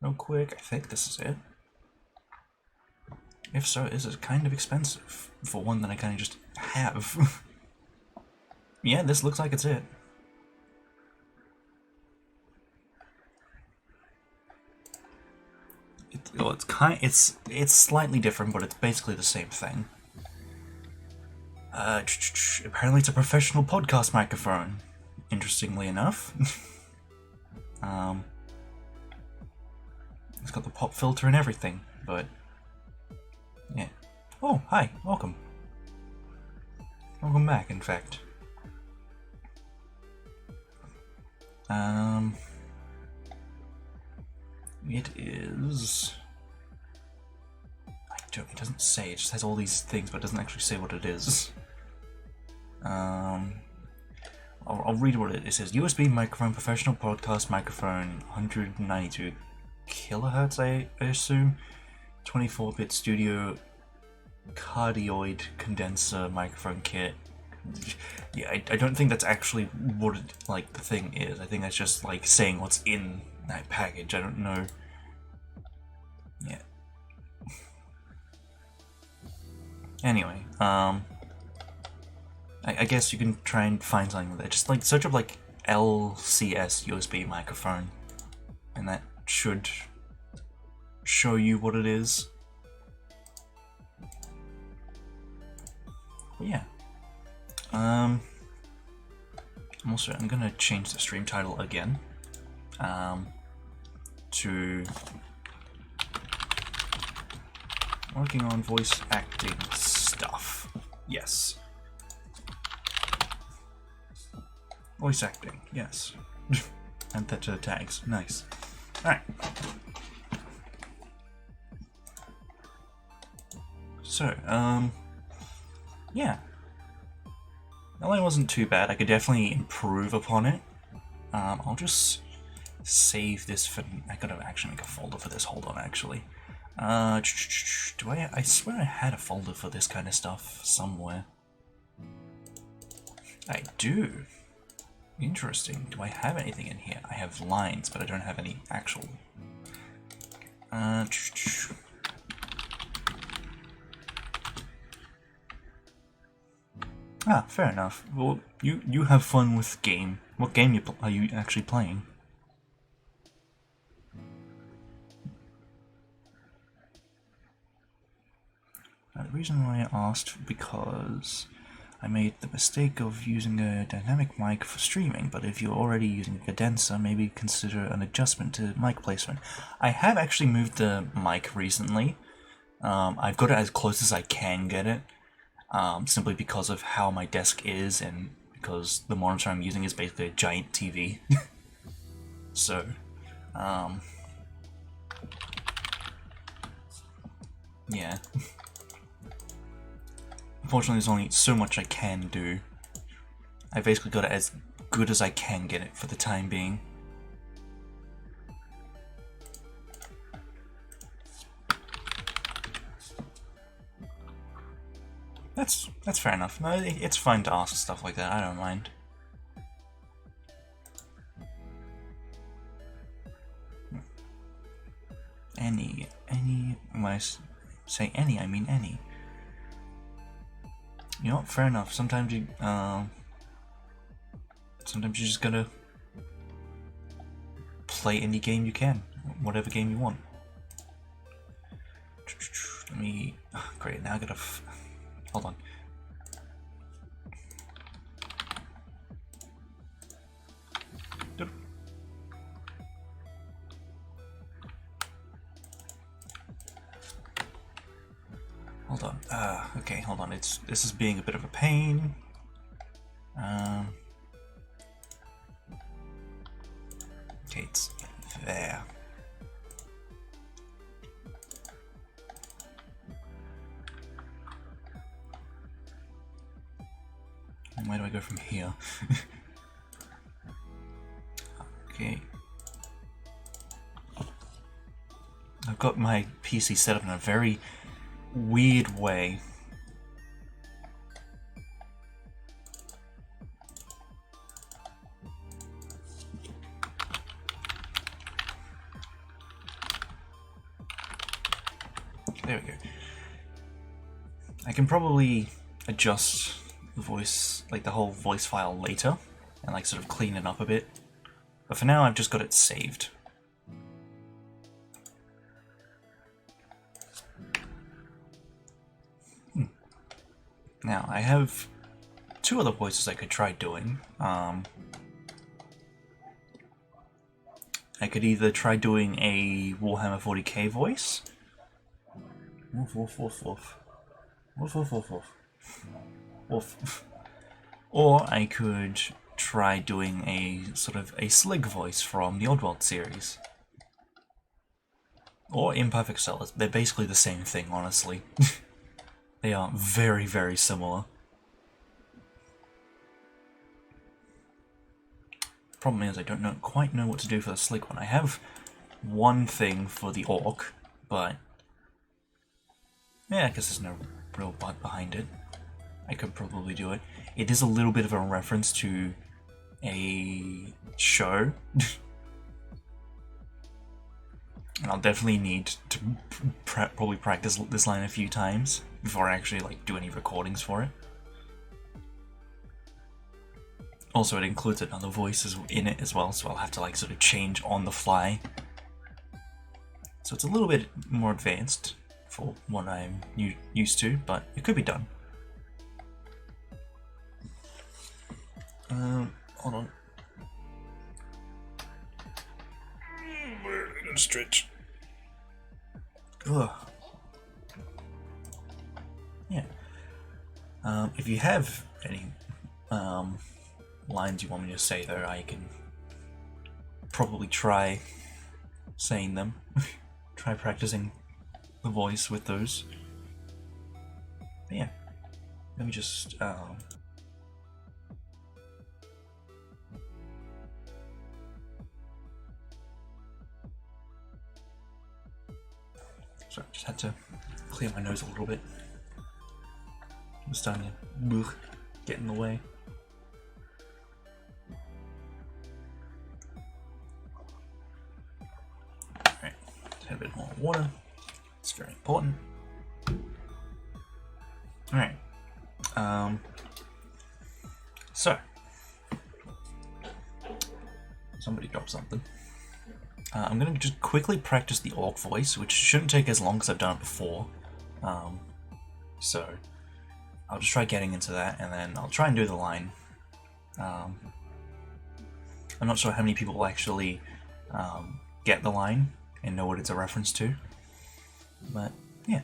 real quick. I think this is it. If so, this is kind of expensive for one that I kind of just have. Yeah, this looks like it's it. It's slightly different, but it's basically the same thing. Apparently it's a professional podcast microphone, interestingly enough. It's got the pop filter and everything, but yeah. Oh, hi, welcome. Welcome back, in fact. It is. It doesn't say. It just has all these things, but it doesn't actually say what it is. Well, I'll read what it says. USB microphone, professional podcast microphone, 192 kilohertz, I assume. 24-bit studio cardioid condenser microphone kit. Yeah, I don't think that's actually what it, like the thing is. I think that's just like saying what's in that package. I don't know. Yeah. Anyway, I guess you can try and find something with it. Just like search up like LCS USB microphone, and that should show you what it is. But yeah. I'm gonna change the stream title again. To working on voice acting stuff. Yes. Voice acting, yes. Add that to the tags. Nice. Alright. So, yeah. That one wasn't too bad. I could definitely improve upon it. I'll just save this for... I gotta actually make a folder for this. Hold on, actually. Do I swear I had a folder for this kind of stuff somewhere. I do. Interesting. Do I have anything in here? I have lines, but I don't have any actual... Ah, fair enough. Well, you have fun with game. What game are you actually playing? The reason why I asked, because I made the mistake of using a dynamic mic for streaming, but if you're already using a condenser, maybe consider an adjustment to mic placement. I have actually moved the mic recently. I've got it as close as I can get it, simply because of how my desk is and because the monitor I'm using is basically a giant TV. So, yeah. Unfortunately, there's only so much I can do. I basically got it as good as I can get it for the time being. That's fair enough. No, it's fine to ask stuff like that. I don't mind. Any. When I say any, I mean any. You know what? Fair enough. Sometimes you just gotta play any game you can, whatever game you want. Let me. Oh, great. Now I gotta. Hold on. Hold on. Okay, hold on. This is being a bit of a pain. Okay, it's there. And where do I go from here? Okay. I've got my PC set up in a very weird way. There we go. I can probably adjust the voice, like the whole voice file later, and like sort of clean it up a bit. But for now, I've just got it saved. Now, I have two other voices I could try doing. I could either try doing a Warhammer 40k voice. Woof, woof, woof, woof. Woof, woof, woof, woof. Woof. Or I could try doing a sort of a Slig voice from the Oddworld series. Or Imperfect Cell. They're basically the same thing, honestly. They are very, very similar. Problem is, I don't quite know what to do for the slick one. I have one thing for the orc, but yeah, I guess there's no real bug behind it. I could probably do it. It is a little bit of a reference to a show. And I'll definitely need to probably practice this line a few times before I actually like do any recordings for it. Also, it includes another voice in it as well, so I'll have to like sort of change on the fly. So it's a little bit more advanced for what I'm used to, but it could be done. Hold on. We're gonna stretch. Ugh. Yeah. If you have any lines you want me to say, though, I can probably try saying them. Try practicing the voice with those. But yeah. Let me just sorry, just had to clear my nose a little bit. I'm starting to get in the way. Alright, a bit more water. It's very important. Alright. So somebody dropped something. I'm going to just quickly practice the orc voice, which shouldn't take as long because I've done it before. So I'll just try getting into that, and then I'll try and do the line. I'm not sure how many people will actually get the line and know what it's a reference to, but yeah.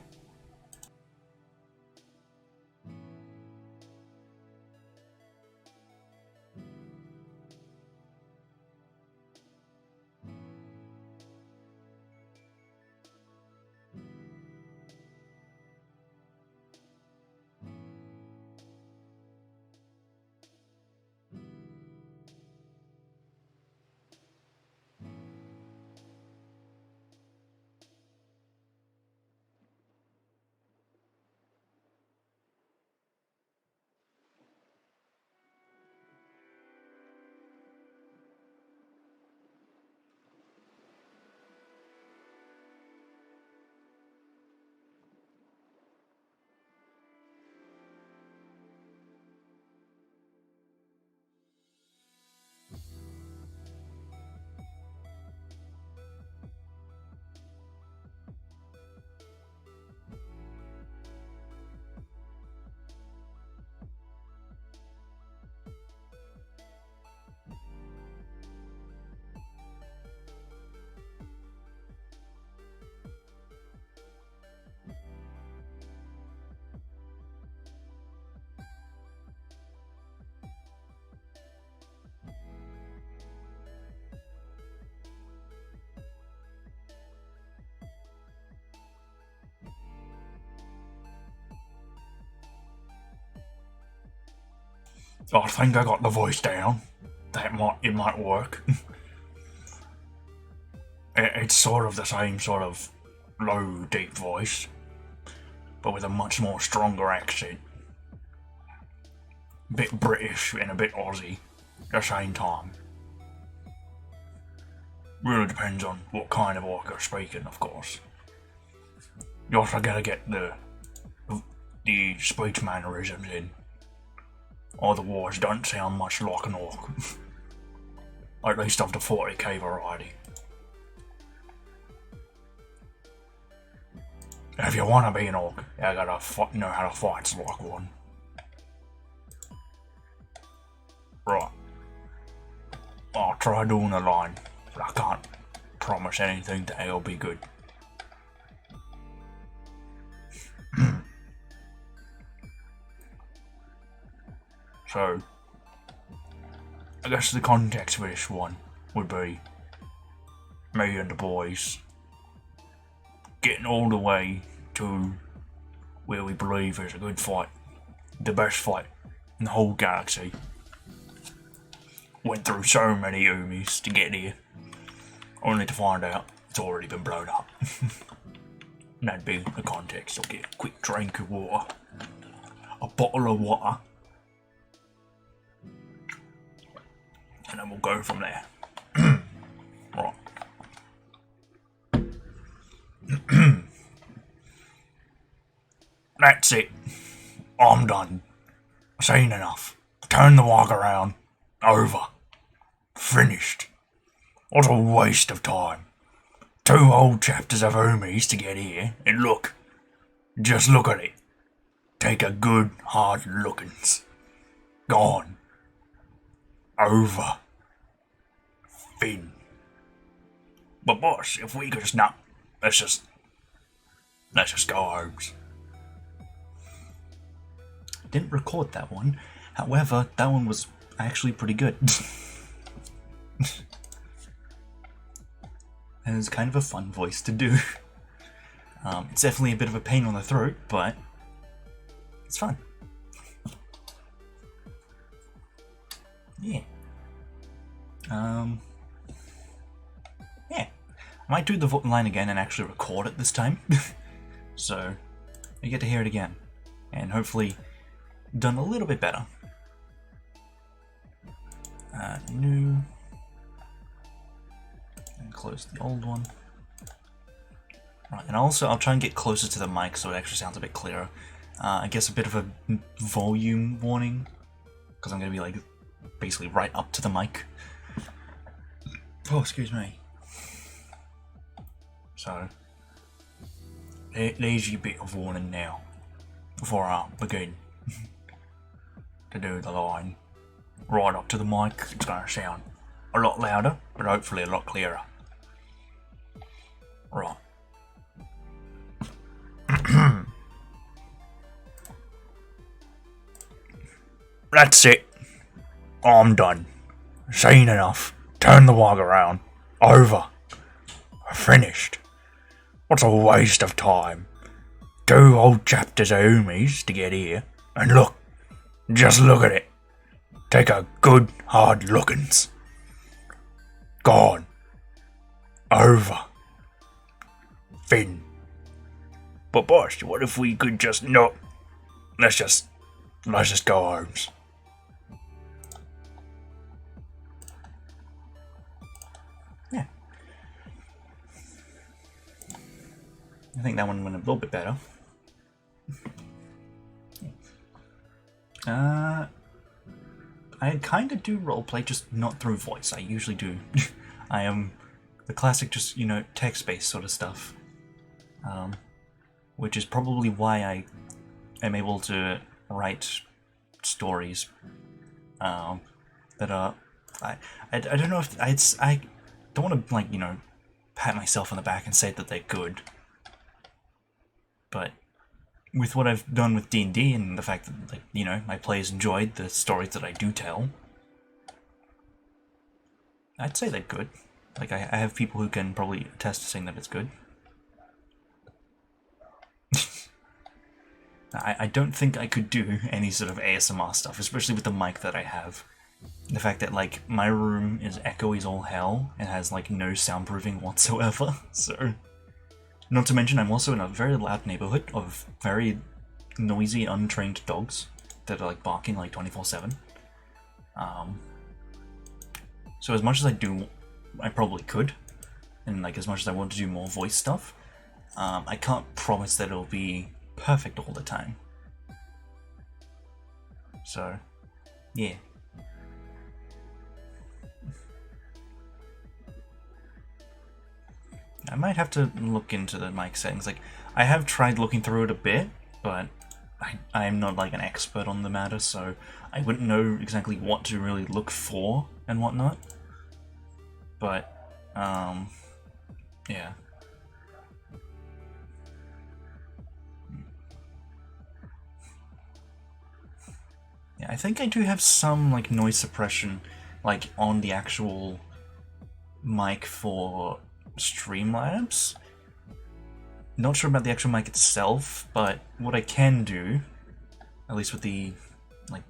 I think I got the voice down. It might work. It's sort of the same sort of low, deep voice, but with a much more stronger accent. Bit British and a bit Aussie at the same time. Really depends on what kind of orc you're speaking, of course. You also gotta get the speech mannerisms in. Otherwise, don't sound much like an orc. At least of the 40k variety. If you want to be an orc, you gotta know how to fight like one. Right. I'll try doing a line, but I can't promise anything that it'll be good. So, I guess the context for this one would be me and the boys getting all the way to where we believe is a good fight, the best fight in the whole galaxy. Went through so many Umis to get here, only to find out it's already been blown up. And that'd be the context. I'll get a quick drink of water, a bottle of water, and then we'll go from there. Right. That's it. I'm done. Seen enough. Turn the walk around. Over. Finished. What a waste of time. 2 whole chapters of Hermes to get here, and look. Just look at it. Take a good, hard lookings. Gone. Over. Fin. But boss, if we could just not, let's just go homes. Didn't record that one. However, that one was actually pretty good. And it was kind of a fun voice to do. It's definitely a bit of a pain on the throat, but it's fun. Yeah. Yeah. I might do the line again and actually record it this time. So, you get to hear it again. And hopefully done a little bit better. New. And close the old one. Right, and also I'll try and get closer to the mic so it actually sounds a bit clearer. I guess a bit of a volume warning, because I'm going to be like basically right up to the mic. Oh, excuse me. So, there's your bit of warning now, before I begin to do the line. Right up to the mic, it's going to sound a lot louder, but hopefully a lot clearer. Right. That's it. I'm done. Seen enough. Turn the wog around. Over. Finished. What a waste of time. 2 whole chapters of Umis to get here, and look. Just look at it. Take a good hard lookings. Gone. Over. Fin. But boss, what if we could just not? Let's just go homes. Yeah. I think that one went a little bit better. I kind of do roleplay, just not through voice. I usually do. I am the classic, just, you know, text-based sort of stuff. Which is probably why I am able to write stories that are... I don't know if... I don't want to, like, you know, pat myself on the back and say that they're good. But with what I've done with D&D and the fact that, like, you know, my players enjoyed the stories that I do tell, I'd say they're good. Like, I have people who can probably attest to saying that it's good. I don't think I could do any sort of ASMR stuff, especially with the mic that I have. The fact that, like, my room is echoey as all hell and has, like, no soundproofing whatsoever, so... Not to mention, I'm also in a very loud neighborhood of very noisy, untrained dogs that are, like, barking, like, 24/7. So as much as I do, I probably could, and, like, as much as I want to do more voice stuff, I can't promise that it'll be perfect all the time. So, yeah. I might have to look into the mic settings. Like, I have tried looking through it a bit, but I'm not, like, an expert on the matter, so I wouldn't know exactly what to really look for and whatnot. But, yeah. Yeah, I think I do have some, like, noise suppression, like, on the actual mic for Streamlabs. Not sure about the actual mic itself, but what I can do, at least with the, like,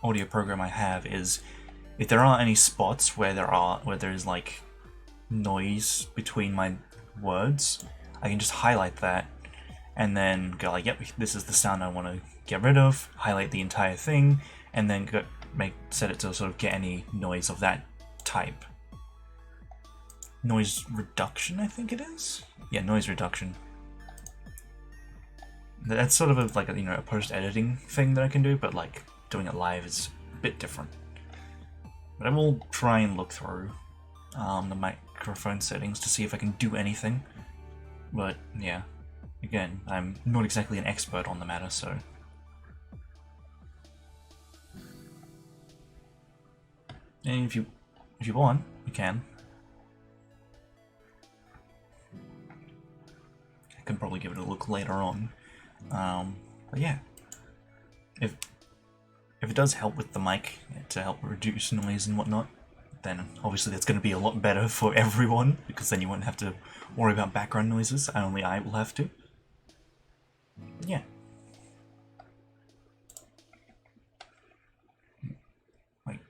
audio program I have, is if there are any spots where there's like noise between my words, I can just highlight that and then go like, yep, this is the sound I want to get rid of, highlight the entire thing, and then set it to sort of get any noise of that type. Noise reduction, I think it is? Yeah, noise reduction. That's sort of a post-editing thing that I can do, but like doing it live is a bit different. But I will try and look through the microphone settings to see if I can do anything. But yeah, again, I'm not exactly an expert on the matter, so. And if you want, you can. I can probably give it a look later on. But yeah, if it does help with the mic to help reduce noise and whatnot, then obviously that's going to be a lot better for everyone, because then you won't have to worry about background noises. Only I will have to. But yeah. Wait.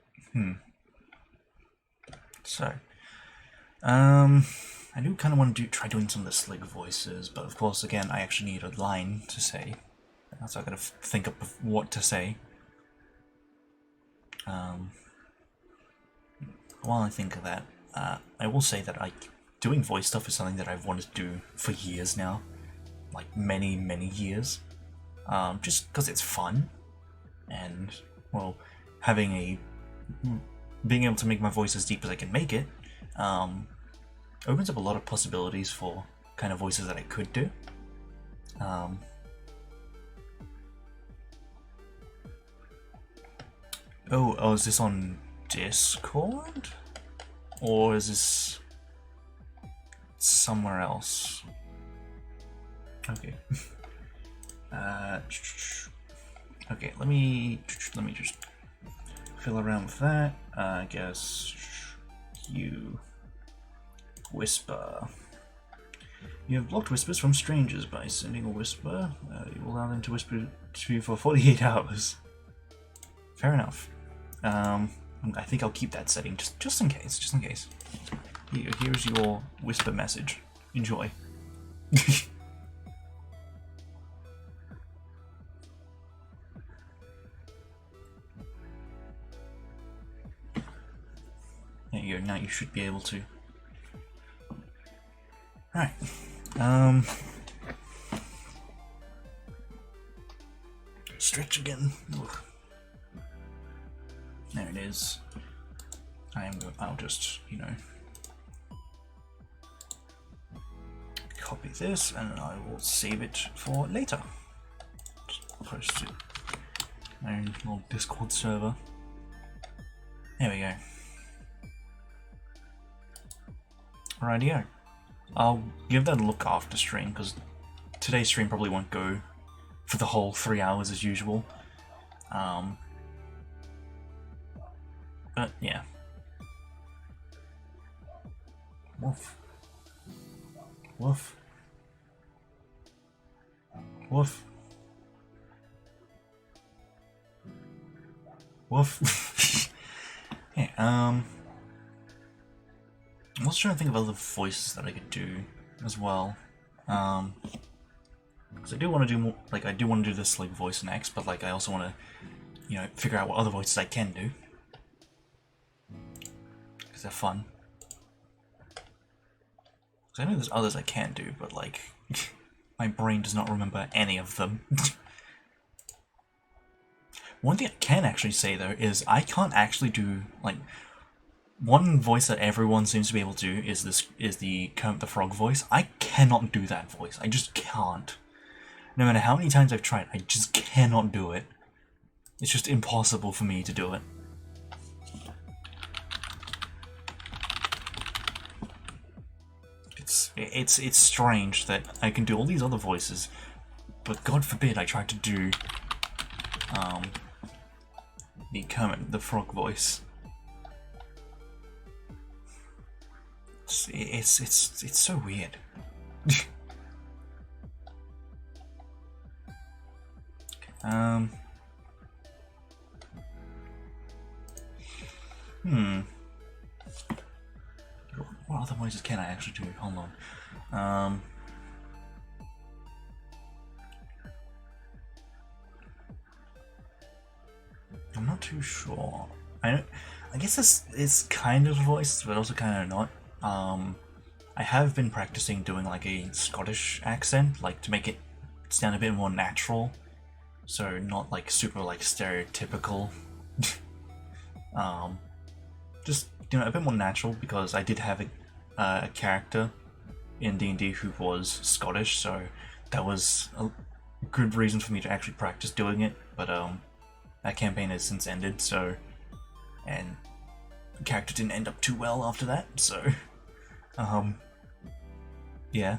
So, I do kind of want to try doing some of the slick voices, but of course, again, I actually need a line to say. So I gotta think up of what to say. While I think of that, I will say that doing voice stuff is something that I've wanted to do for years now. Like many, many years. Just because it's fun. And, well, being able to make my voice as deep as I can make it, opens up a lot of possibilities for kind of voices that I could do. Oh, is this on Discord? Or is this somewhere else? Okay. Okay, let me just fill around with that. I guess you whisper. You have blocked whispers from strangers by sending a whisper. You allow them to whisper to you for 48 hours. Fair enough. I think I'll keep that setting just in case. Just in case. Here's your whisper message. Enjoy. There you go. Now you should be able to. Right. Stretch again. Ugh. There it is. I'll just, copy this and I will save it for later. Just post it. My own little Discord server. There we go. Rightio. I'll give that a look after stream, because today's stream probably won't go for the whole 3 hours as usual. But yeah. Woof. Woof. Woof. Woof. Yeah, I'm also trying to think of other voices that I could do as well. Because I do want to do more, I do want to do this voice next, but I also want to, figure out what other voices I can do. Because they're fun. Because I know there's others I can do, but my brain does not remember any of them. One thing I can actually say though is I can't actually do one voice that everyone seems to be able to do is the Kermit the Frog voice. I cannot do that voice. I just can't. No matter how many times I've tried, I just cannot do it. It's just impossible for me to do it. It's strange that I can do all these other voices, but God forbid I try to do the Kermit the Frog voice. It's so weird. Hmm. What other voices can I actually do? Hold on. I'm not too sure. I guess this is kind of a voice, but also kind of not. I have been practicing doing like a Scottish accent, like to make it sound a bit more natural, so not like super like stereotypical. um, just a bit more natural because I did have a character in D&D who was Scottish, so that was a good reason for me to actually practice doing it. But that campaign has since ended, so and the character didn't end up too well after that, so um, yeah.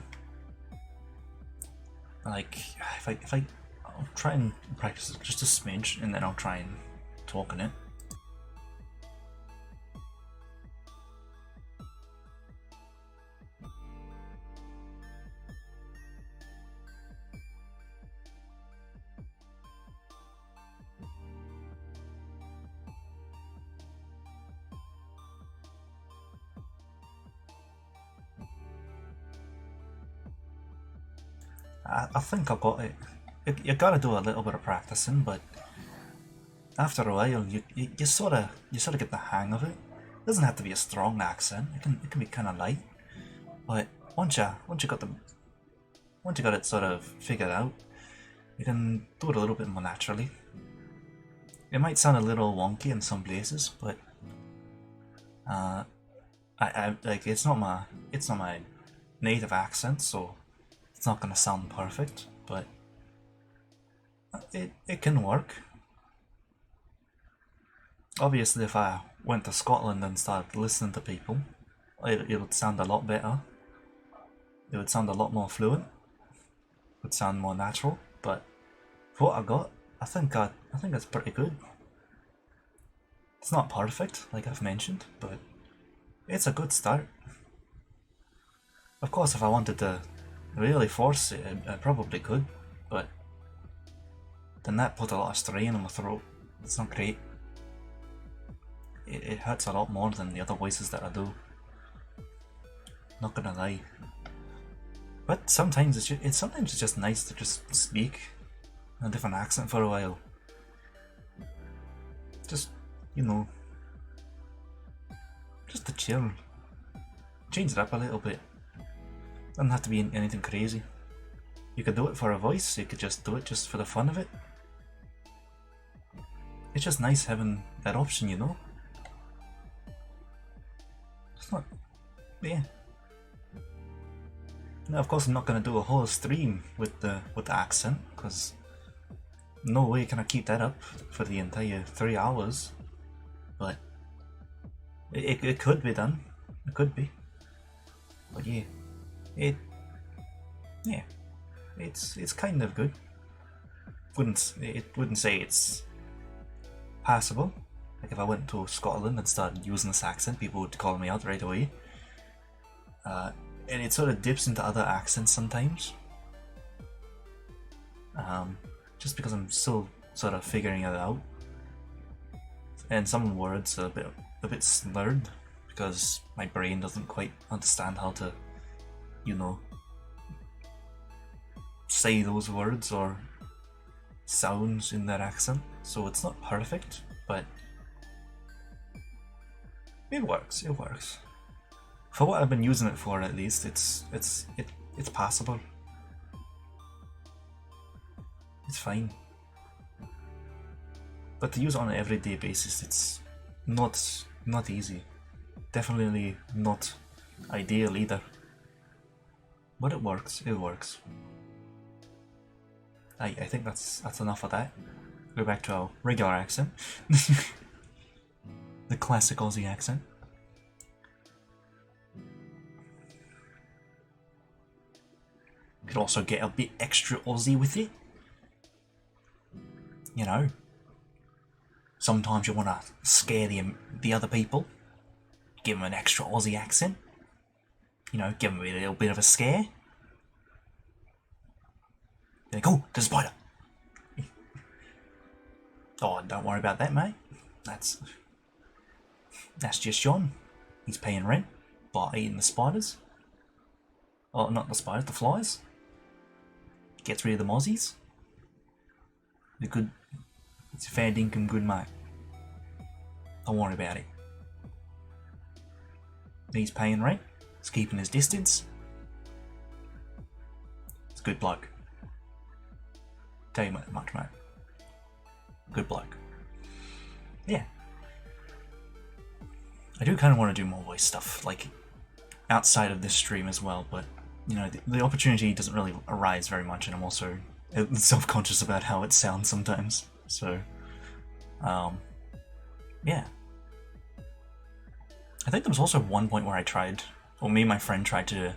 Like if I I'll try and practice it just a smidge, and then I'll try and talk in it. I think I've got it. You gotta do a little bit of practicing, but after a while, you sort of get the hang of it. It doesn't have to be a strong accent. It can be kind of light, but once you got it sort of figured out, you can do it a little bit more naturally. It might sound a little wonky in some places, but I like it's not my native accent, so it's not gonna sound perfect, but it can work. Obviously, if I went to Scotland and started listening to people, it would sound a lot better. It would sound a lot more fluent. It would sound more natural. But for what I got, I think it's pretty good. It's not perfect, like I've mentioned, but it's a good start. Of course, if I wanted to really force it, I probably could, but then that put a lot of strain on my throat. It's not great. It hurts a lot more than the other voices that I do. Not gonna lie. But sometimes it's just nice to just speak in a different accent for a while. Just you know, just to chill, change it up a little bit. Doesn't have to be anything crazy. You could do it for a voice. You could just do it just for the fun of it. It's just nice having that option, you know. It's not, yeah. Now, of course, I'm not gonna do a whole stream with the accent, because no way can I keep that up for the entire 3 hours. But it could be done. It could be. But yeah, it yeah, it's kind of good. Wouldn't say it's passable. Like if I went to Scotland and started using this accent, people would call me out right away. And it sort of dips into other accents sometimes. Just because I'm still sort of figuring it out. And some words are a bit slurred because my brain doesn't quite understand how to, you know, say those words or sounds in that accent. So it's not perfect, but it works. It works. For what I've been using it for, at least, it's passable. It's fine. But to use it on an everyday basis, it's not easy. Definitely not ideal either. But it works. It works. I think that's enough of that. Go back to our regular accent. The classic Aussie accent. Could also get a bit extra Aussie with it. You know, sometimes you want to scare the other people. Give them an extra Aussie accent. You know, give them a little bit of a scare. They're like, oh, there's a spider. Oh, don't worry about that, mate. That's That's just John. He's paying rent by eating the spiders. Oh, not the spiders, the flies. Gets rid of the mozzies. The good. It's a fair dinkum good mate. Don't worry about it. He's paying rent. He's keeping his distance. It's a good bloke. Tell you much, mate. Good bloke. Yeah. I do kind of want to do more voice stuff, like outside of this stream as well, but you know, the opportunity doesn't really arise very much, and I'm also self-conscious about how it sounds sometimes. So, yeah. I think there was also one point where I tried, or me and my friend tried to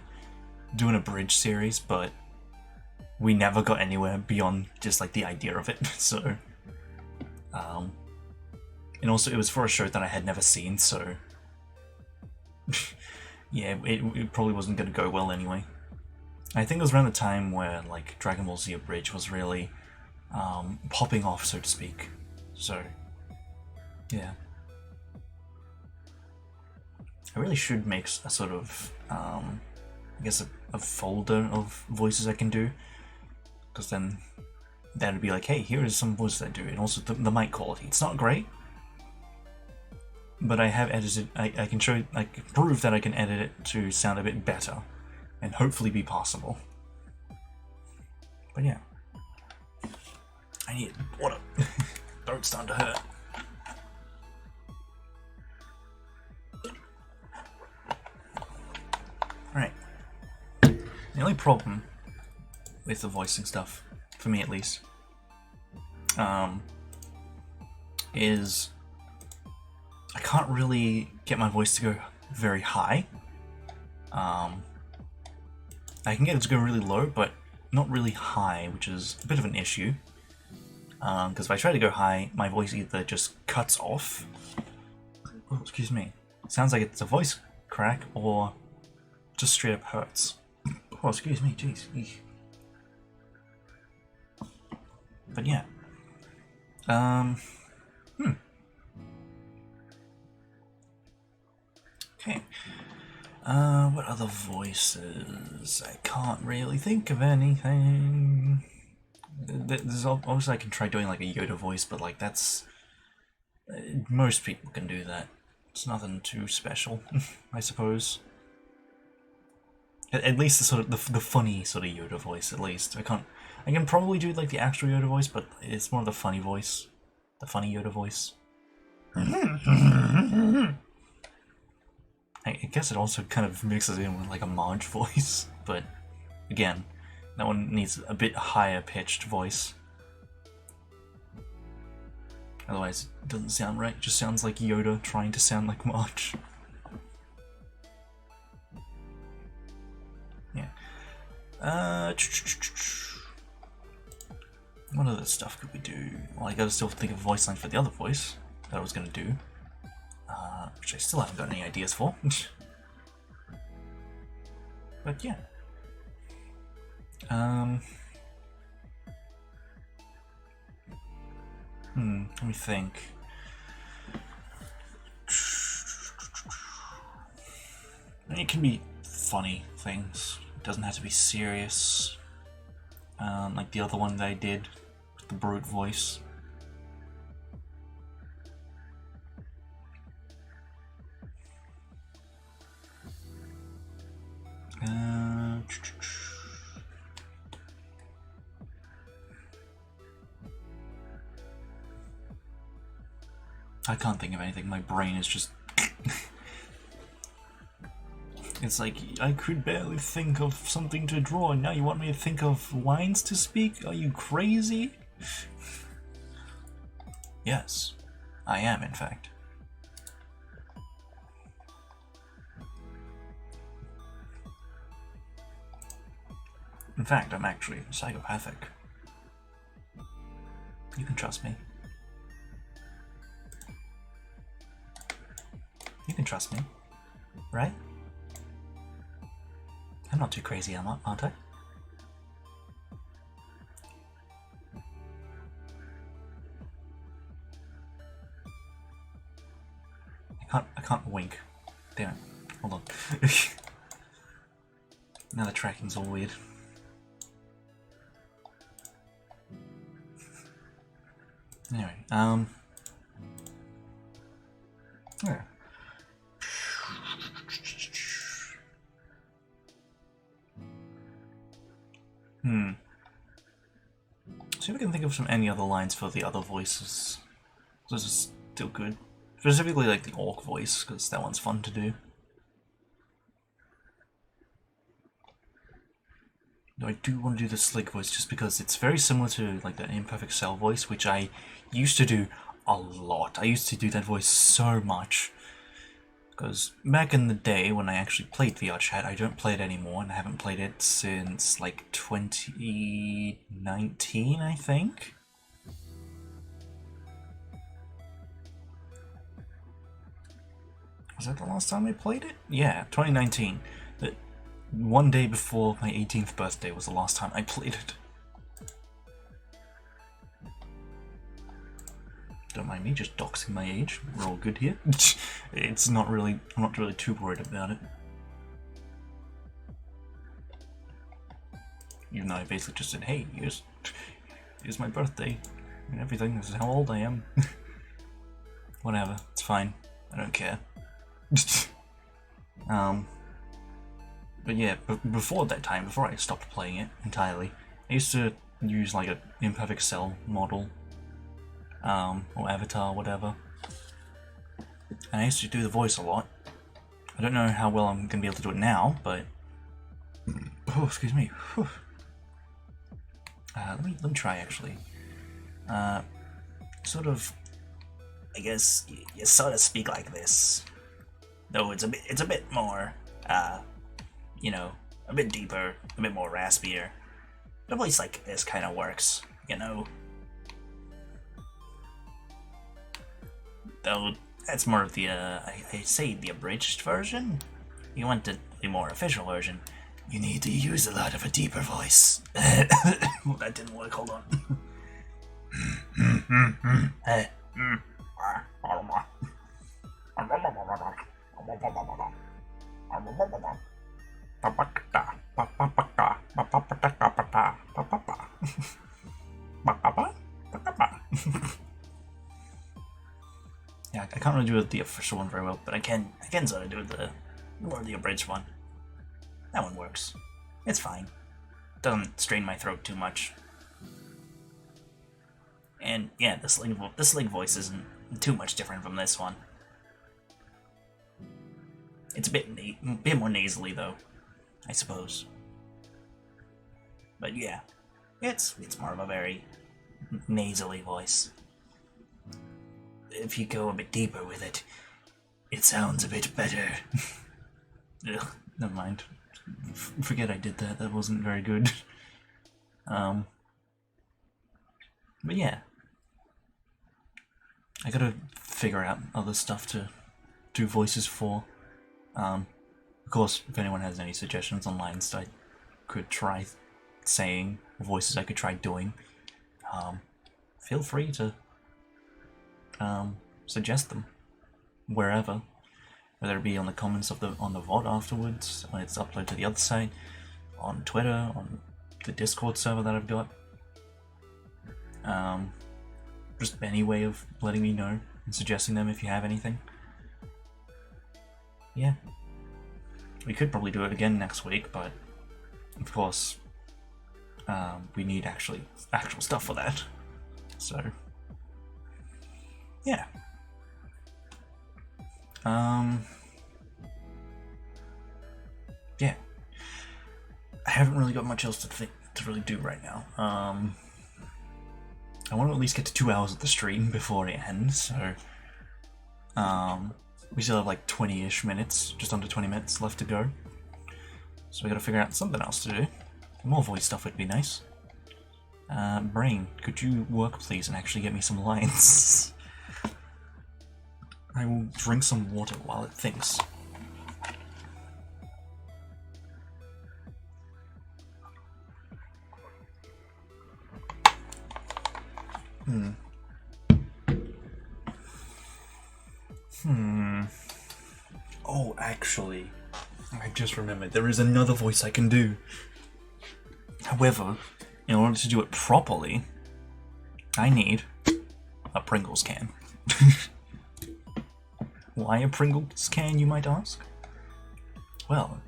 do an abridged series, but we never got anywhere beyond just like the idea of it. So, and also it was for a show that I had never seen, so yeah, it probably wasn't going to go well anyway. I think it was around the time where like Dragon Ball Z Abridged was really popping off, so to speak. So, yeah. I really should make a sort of, I guess a folder of voices I can do, because then that'd be like, hey, here is some voices I do, and also the mic quality. It's not great, but I have edited. I can prove that I can edit it to sound a bit better, and hopefully be passable. But yeah, I need water. Throat's starting to hurt. Right. The only problem with the voicing stuff, for me at least, is I can't really get my voice to go very high. I can get it to go really low, but not really high, which is a bit of an issue. Because if I try to go high, my voice either just cuts off. Oh, excuse me. It sounds like it's a voice crack, or just straight up hurts. Oh, excuse me, jeez. Eesh. But yeah. Okay. What other voices? I can't really think of anything. There's obviously I can try doing like a Yoda voice, but like that's most people can do that. It's nothing too special, I suppose. At least the sort of the funny sort of Yoda voice. At least I can probably do like the actual Yoda voice, but it's more of the funny voice, the funny Yoda voice. I guess it also kind of mixes in with like a Marge voice, but again, that one needs a bit higher pitched voice. Otherwise, it doesn't sound right. It just sounds like Yoda trying to sound like Marge. Yeah. What other stuff could we do? Well, I gotta still think of a voice line for the other voice that I was gonna do. Which I still haven't got any ideas for. But yeah. Let me think. It can be funny things. It doesn't have to be serious. Like the other one that I did with the brute voice. I can't think of anything. My brain is just... It's like, I could barely think of something to draw, and now you want me to think of lines to speak? Are you crazy? Yes, I am, in fact. In fact, I'm actually psychopathic. You can trust me. You can trust me, right? I'm not too crazy, aren't I? I can't wink. Damn it. Hold on. Now the tracking's all weird. Anyway, yeah. See if we can think of any other lines for the other voices. Those are still good. Specifically like the orc voice, because that one's fun to do. Though I do want to do the slick voice just because it's very similar to like the imperfect cell voice, which I used to do a lot. I used to do that voice so much. Because back in the day when I actually played VR Chat, I don't play it anymore, and I haven't played it since like 2019, I think? Was that the last time I played it? Yeah, 2019. But one day before my 18th birthday was the last time I played it. Don't mind me just doxing my age. We're all good here. It's not really. I'm not really too worried about it. Even though I basically just said, "Hey, here's my birthday and everything. This is how old I am." Whatever. It's fine. I don't care. But yeah, before that time, before I stopped playing it entirely, I used to use like an imperfect cell model. Or avatar, whatever. And I used to do the voice a lot. I don't know how well I'm going to be able to do it now, but... Oh, excuse me. Let me try, actually. Sort of... I guess you sort of speak like this. Though it's a bit more, you know, a bit deeper, a bit more raspier. A voice like this kind of works, you know? Though that's more of the, I say the abridged version. You want the more official version, you need to use a lot of a deeper voice. Well, that didn't work, hold on. Yeah, I can't really do the official one very well, but I can sort of do the more the abridged one. That one works. It's fine. Doesn't strain my throat too much. And yeah, the sling voice isn't too much different from this one. It's a bit more nasally though, I suppose. But yeah, it's more of a very nasally voice. If you go a bit deeper with it, it sounds a bit better. Ugh, never mind. Forget I did that. That wasn't very good. But yeah, I gotta figure out other stuff to do voices for. Of course, if anyone has any suggestions on lines that I could try saying, voices I could try doing, feel free to suggest them wherever, whether it be on the comments of on the VOD afterwards, when it's uploaded to the other site, on Twitter, on the Discord server that I've got. Just any way of letting me know and suggesting them if you have anything. Yeah. We could probably do it again next week, but of course, we need actual stuff for that. So, yeah. Yeah. I haven't really got much else to really do right now. I want to at least get to 2 hours of the stream before it ends, so we still have like 20-ish minutes, just under 20 minutes left to go. So we gotta figure out something else to do. More voice stuff would be nice. Brain, could you work please and actually get me some lines? I will drink some water while it thinks. actually, I just remembered, there is another voice I can do. However, in order to do it properly, I need a Pringles can. Why a Pringles can, you might ask? Well,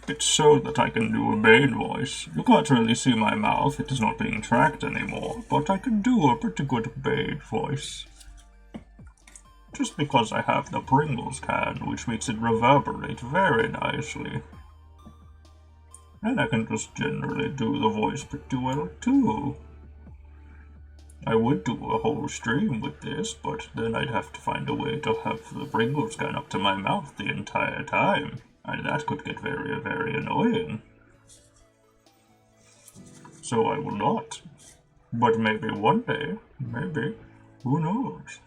It's so that I can do a maid voice. You can't really see my mouth, it is not being tracked anymore, but I can do a pretty good maid voice. Just because I have the Pringles can, which makes it reverberate very nicely. And I can just generally do the voice pretty well too. I would do a whole stream with this, but then I'd have to find a way to have the Pringles can up to my mouth the entire time, and that could get very, very annoying. So I will not. But maybe one day, maybe, who knows?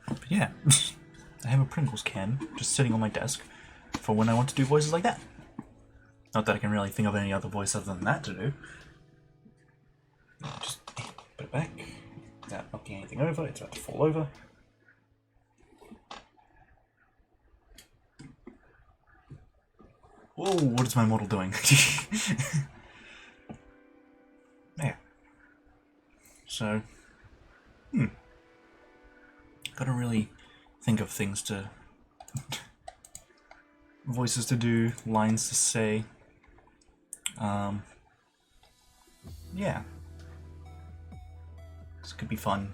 but yeah, I have a Pringles can just sitting on my desk for when I want to do voices like that. Not that I can really think of any other voice other than that to do. Just put it back without knocking anything over. It's about to fall over. Whoa, what is my model doing? There. So, gotta really think of things to... voices to do, lines to say. Yeah. This could be fun.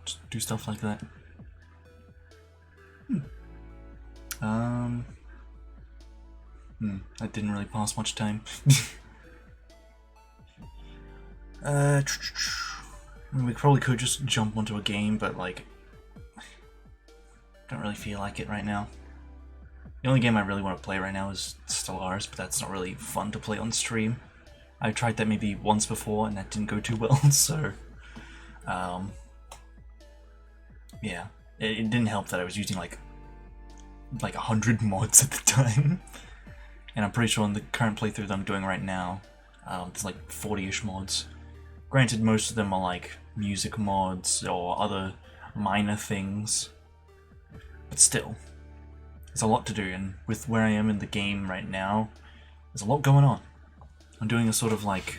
Just do stuff like that. That didn't really pass much time. We probably could just jump onto a game, but like, don't really feel like it right now. The only game I really want to play right now is Stellaris, but that's not really fun to play on stream. I tried that maybe once before, and that didn't go too well, so... yeah. It didn't help that I was using like 100 mods at the time. And I'm pretty sure in the current playthrough that I'm doing right now, there's like 40-ish mods. Granted, most of them are like music mods or other minor things, but still, there's a lot to do, and with where I am in the game right now, there's a lot going on. I'm doing a sort of like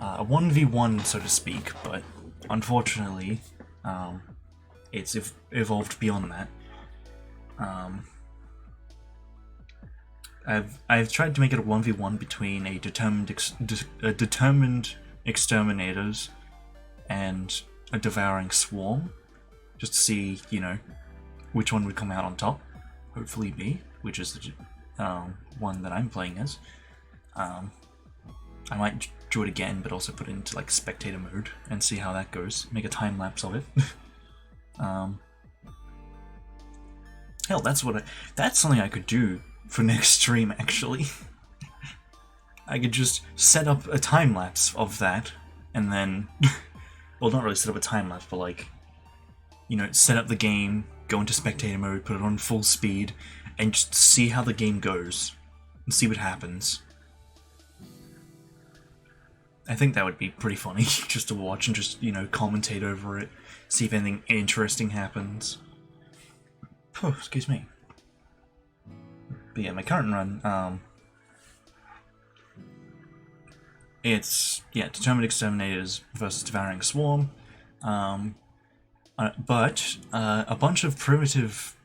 a 1v1, so to speak, but unfortunately, it's evolved beyond that. I've tried to make it a 1v1 between a determined exterminators and a devouring swarm, just to see, you know, which one would come out on top. Hopefully me, which is the one that I'm playing as. I might do it again, but also put it into like spectator mode and see how that goes. Make a time lapse of it. Hell, that's something I could do for next stream, actually. I could just set up a time lapse of that, and then, well, not really set up a time lapse, but like, you know, set up the game, go into spectator mode, put it on full speed, and just see how the game goes, and see what happens. I think that would be pretty funny, just to watch and just, you know, commentate over it, see if anything interesting happens. Oh, excuse me. But yeah, my current run, it's, yeah, Determined Exterminators versus Devouring Swarm, but a bunch of primitive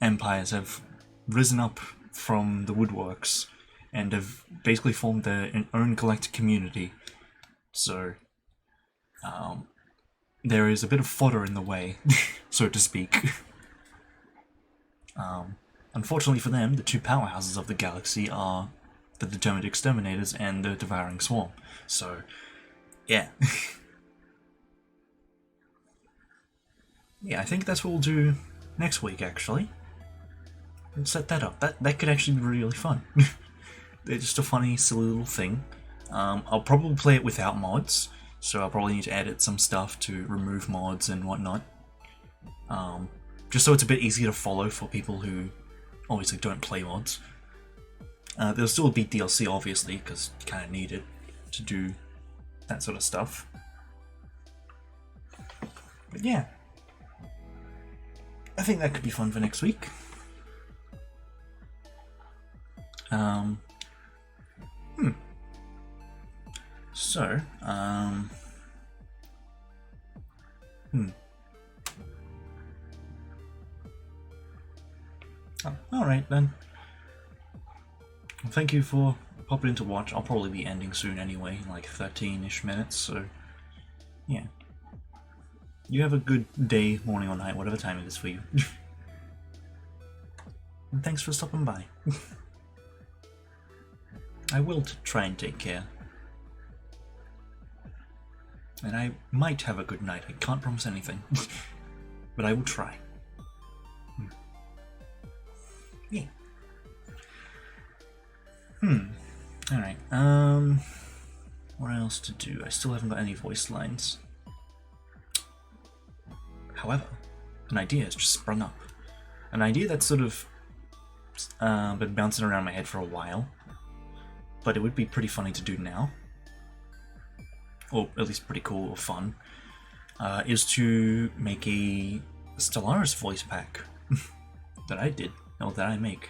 empires have risen up from the woodworks and have basically formed their own galactic community. So, there is a bit of fodder in the way, so to speak. Unfortunately for them, the two powerhouses of the galaxy are the Determined Exterminators and the Devouring Swarm. So, yeah. Yeah, I think that's what we'll do next week, actually. We'll set that up. That could actually be really fun. It's just a funny, silly little thing. I'll probably play it without mods, so I'll probably need to edit some stuff to remove mods and whatnot. Just so it's a bit easier to follow for people who obviously don't play mods. There'll still be DLC, obviously, because you kind of need it to do that sort of stuff. But yeah. I think that could be fun for next week. So, Oh, alright then. Well, thank you for popping in to watch. I'll probably be ending soon anyway, in like 13-ish minutes, so yeah. You have a good day, morning or night, whatever time it is for you. And thanks for stopping by. I will try and take care. And I might have a good night. I can't promise anything. But I will try. Yeah. Alright, what else to do? I still haven't got any voice lines. However, an idea has just sprung up. An idea that's sort of been bouncing around my head for a while. But it would be pretty funny to do now. Or at least pretty cool or fun. Is to make a Stellaris voice pack. That I did. No, that I make.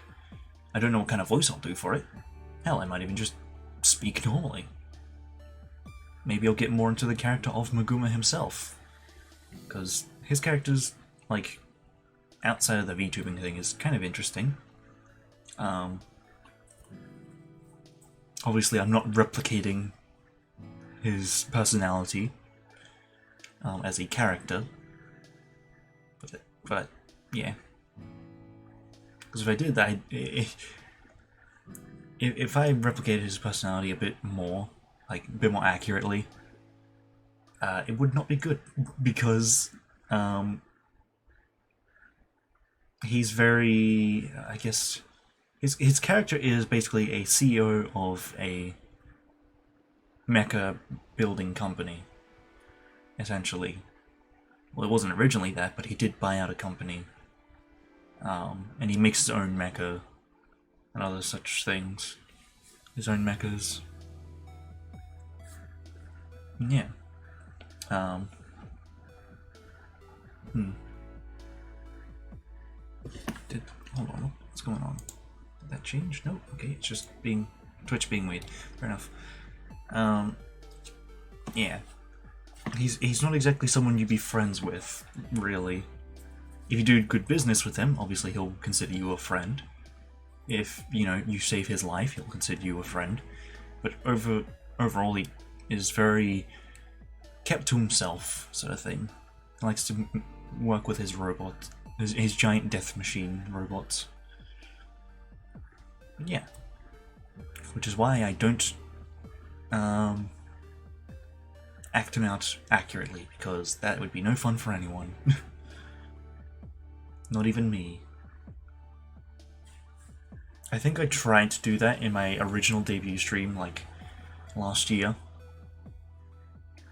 I don't know what kind of voice I'll do for it. Hell, I might even just speak normally. Maybe I'll get more into the character of Maguma himself. Because his character's, like, outside of the VTubing thing is kind of interesting. Obviously I'm not replicating his personality as a character. But yeah. Because if I did that, if I replicated his personality a bit more, like a bit more accurately, it would not be good because he's very, I guess, his character is basically a CEO of a mecha building company, essentially. Well, it wasn't originally that, but he did buy out a company. And he makes his own mecha and other such things. His own mechas. Yeah. Hold on, what's going on? Did that change? No? Okay, it's just Twitch being weird. Fair enough. Yeah. He's not exactly someone you'd be friends with, really. If you do good business with him, obviously he'll consider you a friend. If, you save his life, he'll consider you a friend. But overall, he is very kept to himself, sort of thing. He likes to work with his robot, his giant death machine robots. Yeah. Which is why I don't act him out accurately, because that would be no fun for anyone. Not even me. I think I tried to do that in my original debut stream, like, last year.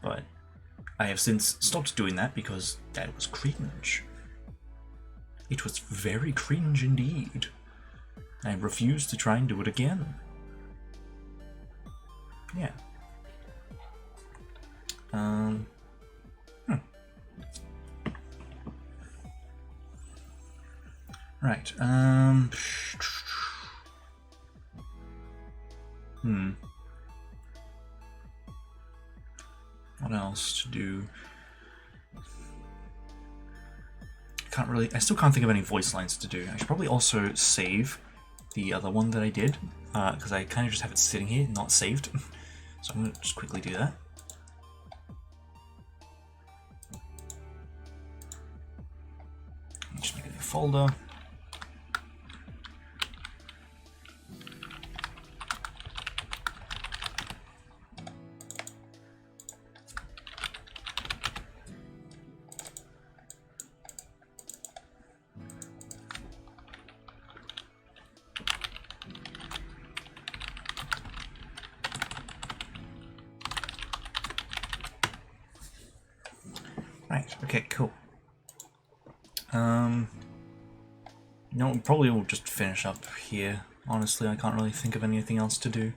But I have since stopped doing that because that was cringe. It was very cringe indeed. I refuse to try and do it again. Yeah. Right, what else to do? I still can't think of any voice lines to do. I should probably also save the other one that I did, because I kind of just have it sitting here, not saved. So I'm going to just quickly do that. Just make a new folder. Right, okay, cool. No, probably we'll just finish up here. Honestly, I can't really think of anything else to do.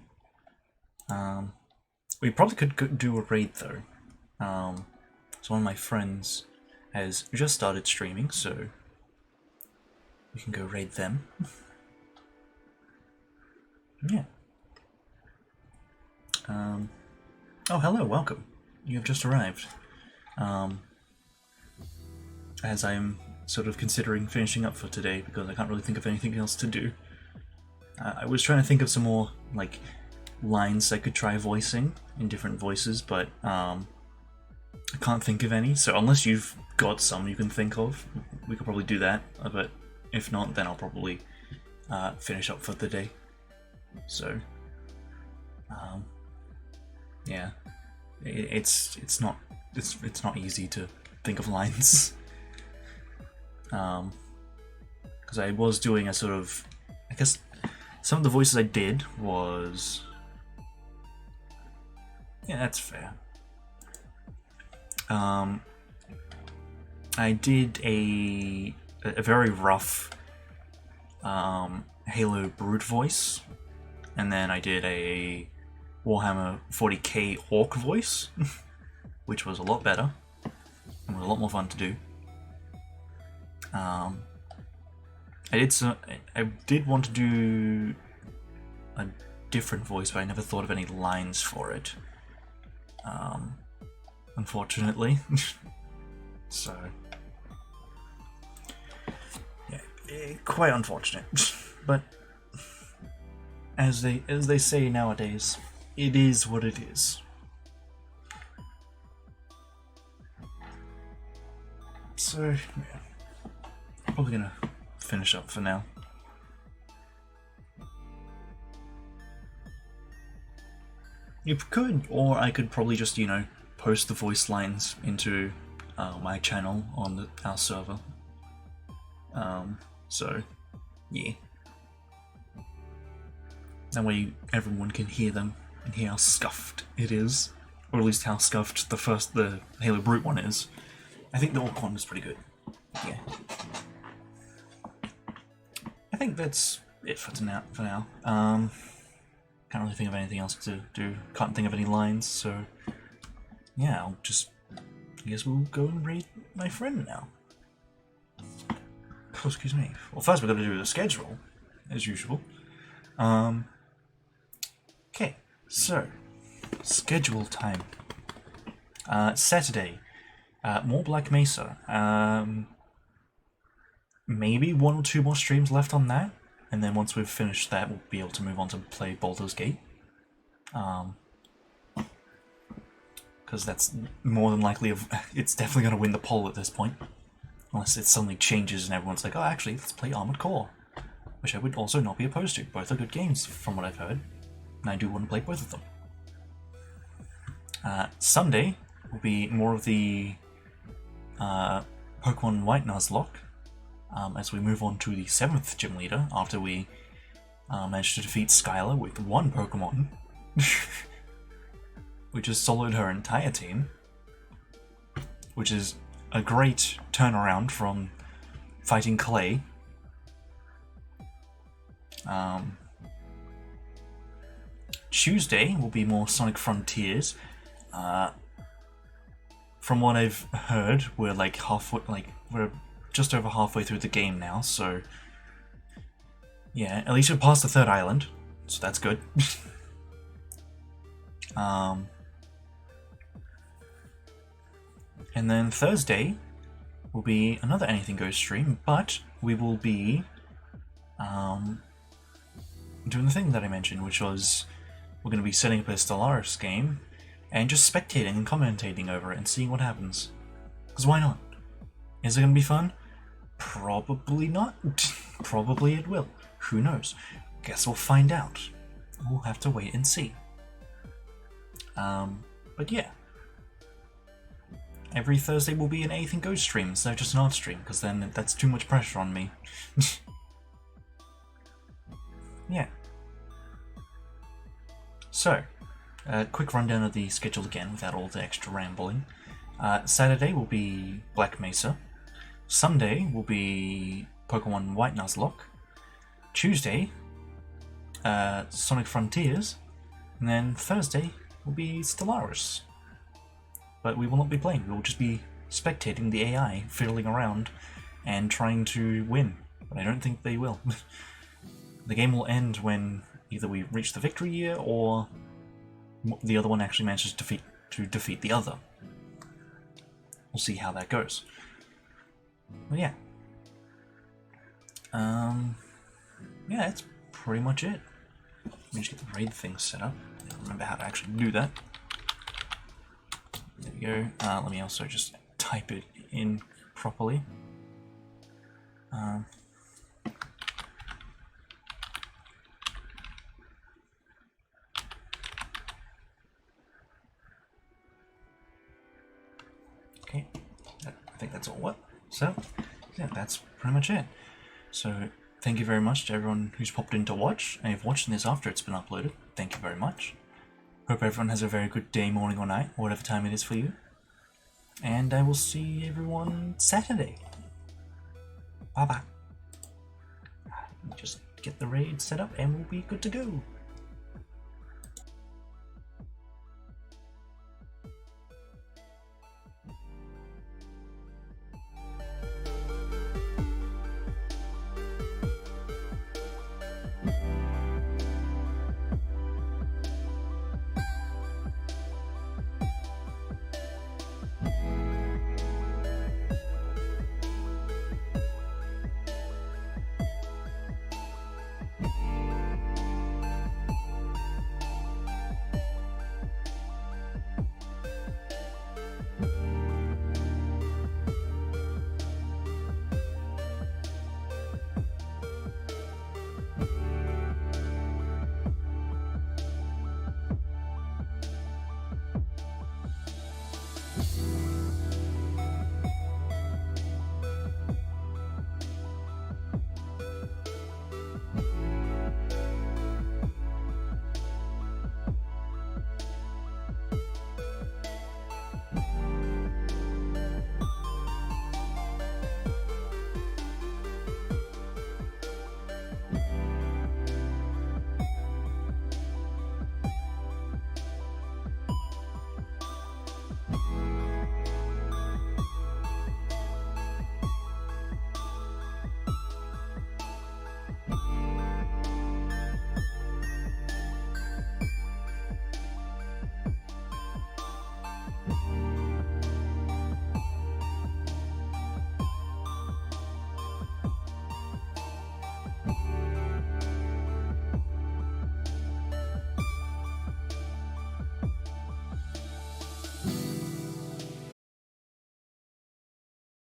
We probably could do a raid though. So one of my friends has just started streaming, so we can go raid them. Yeah. Oh, hello, welcome. You have just arrived. As I'm sort of considering finishing up for today because I can't really think of anything else to do. I was trying to think of some more, like, lines I could try voicing in different voices, but I can't think of any, so unless you've got some you can think of, we could probably do that, but if not, then I'll probably finish up for the day. So, yeah, it's not easy to think of lines, because I was doing a sort of, I guess some of the voices I did was, yeah, that's fair. I did a very rough Halo Brood voice, and then I did a Warhammer 40k Orc voice, which was a lot better and was a lot more fun to do. I did want to do a different voice, but I never thought of any lines for it. Unfortunately. So, yeah, quite unfortunate. But as they say nowadays, it is what it is. So, yeah, probably gonna finish up for now. You could, or I could probably just, post the voice lines into my channel on our server. So, yeah. That way everyone can hear them and hear how scuffed it is. Or at least how scuffed the Halo Brute one is. I think the Orc one was pretty good. Yeah. I think that's it for now. Can't really think of anything else to do. Can't think of any lines, so yeah, I guess we'll go and raid my friend now. Oh, excuse me. Well, first we're going to do the schedule, as usual. Okay, so schedule time. Saturday, more Black Mesa. Maybe 1 or 2 more streams left on that. And then once we've finished that, we'll be able to move on to play Baldur's Gate. Because that's more than likely, it's definitely going to win the poll at this point. Unless it suddenly changes and everyone's like, oh, actually, let's play Armored Core. Which I would also not be opposed to. Both are good games, from what I've heard. And I do want to play both of them. Sunday will be more of the Pokemon White Nuzlocke. As we move on to the 7th gym leader, after we managed to defeat Skylar with 1 Pokemon, which has soloed her entire team, which is a great turnaround from fighting Clay. Tuesday will be more Sonic Frontiers. From what I've heard, we're we're just over halfway through the game now, so yeah, at least we're past the 3rd island, so that's good. And then Thursday will be another Anything Goes stream, but we will be doing the thing that I mentioned, which was we're going to be setting up a Stellaris game and just spectating and commentating over it and seeing what happens. Because why not? Is it going to be fun? Probably not. Probably it will. Who knows? Guess we'll find out. We'll have to wait and see. But yeah. Every Thursday will be an Anything Goes stream instead of just an art stream, because then that's too much pressure on me. Yeah. So, quick rundown of the schedule again without all the extra rambling. Saturday will be Black Mesa. Sunday will be Pokemon White Nuzlocke. Tuesday, Sonic Frontiers. And then Thursday will be Stellaris. But we will not be playing, we will just be spectating the AI fiddling around and trying to win. but I don't think they will. The game will end when either we reach the victory year or the other one actually manages to defeat the other. We'll see how that goes. But yeah. Yeah, that's pretty much it. Let me just get the raid thing set up. I don't remember how to actually do that. There we go. Let me also just type it in properly. Okay, I think that's all what. So, yeah, that's pretty much it. So, thank you very much to everyone who's popped in to watch, and if you're watching this after it's been uploaded, thank you very much. Hope everyone has a very good day, morning, or night, or whatever time it is for you. And I will see everyone Saturday. Bye-bye. Just get the raid set up and we'll be good to go.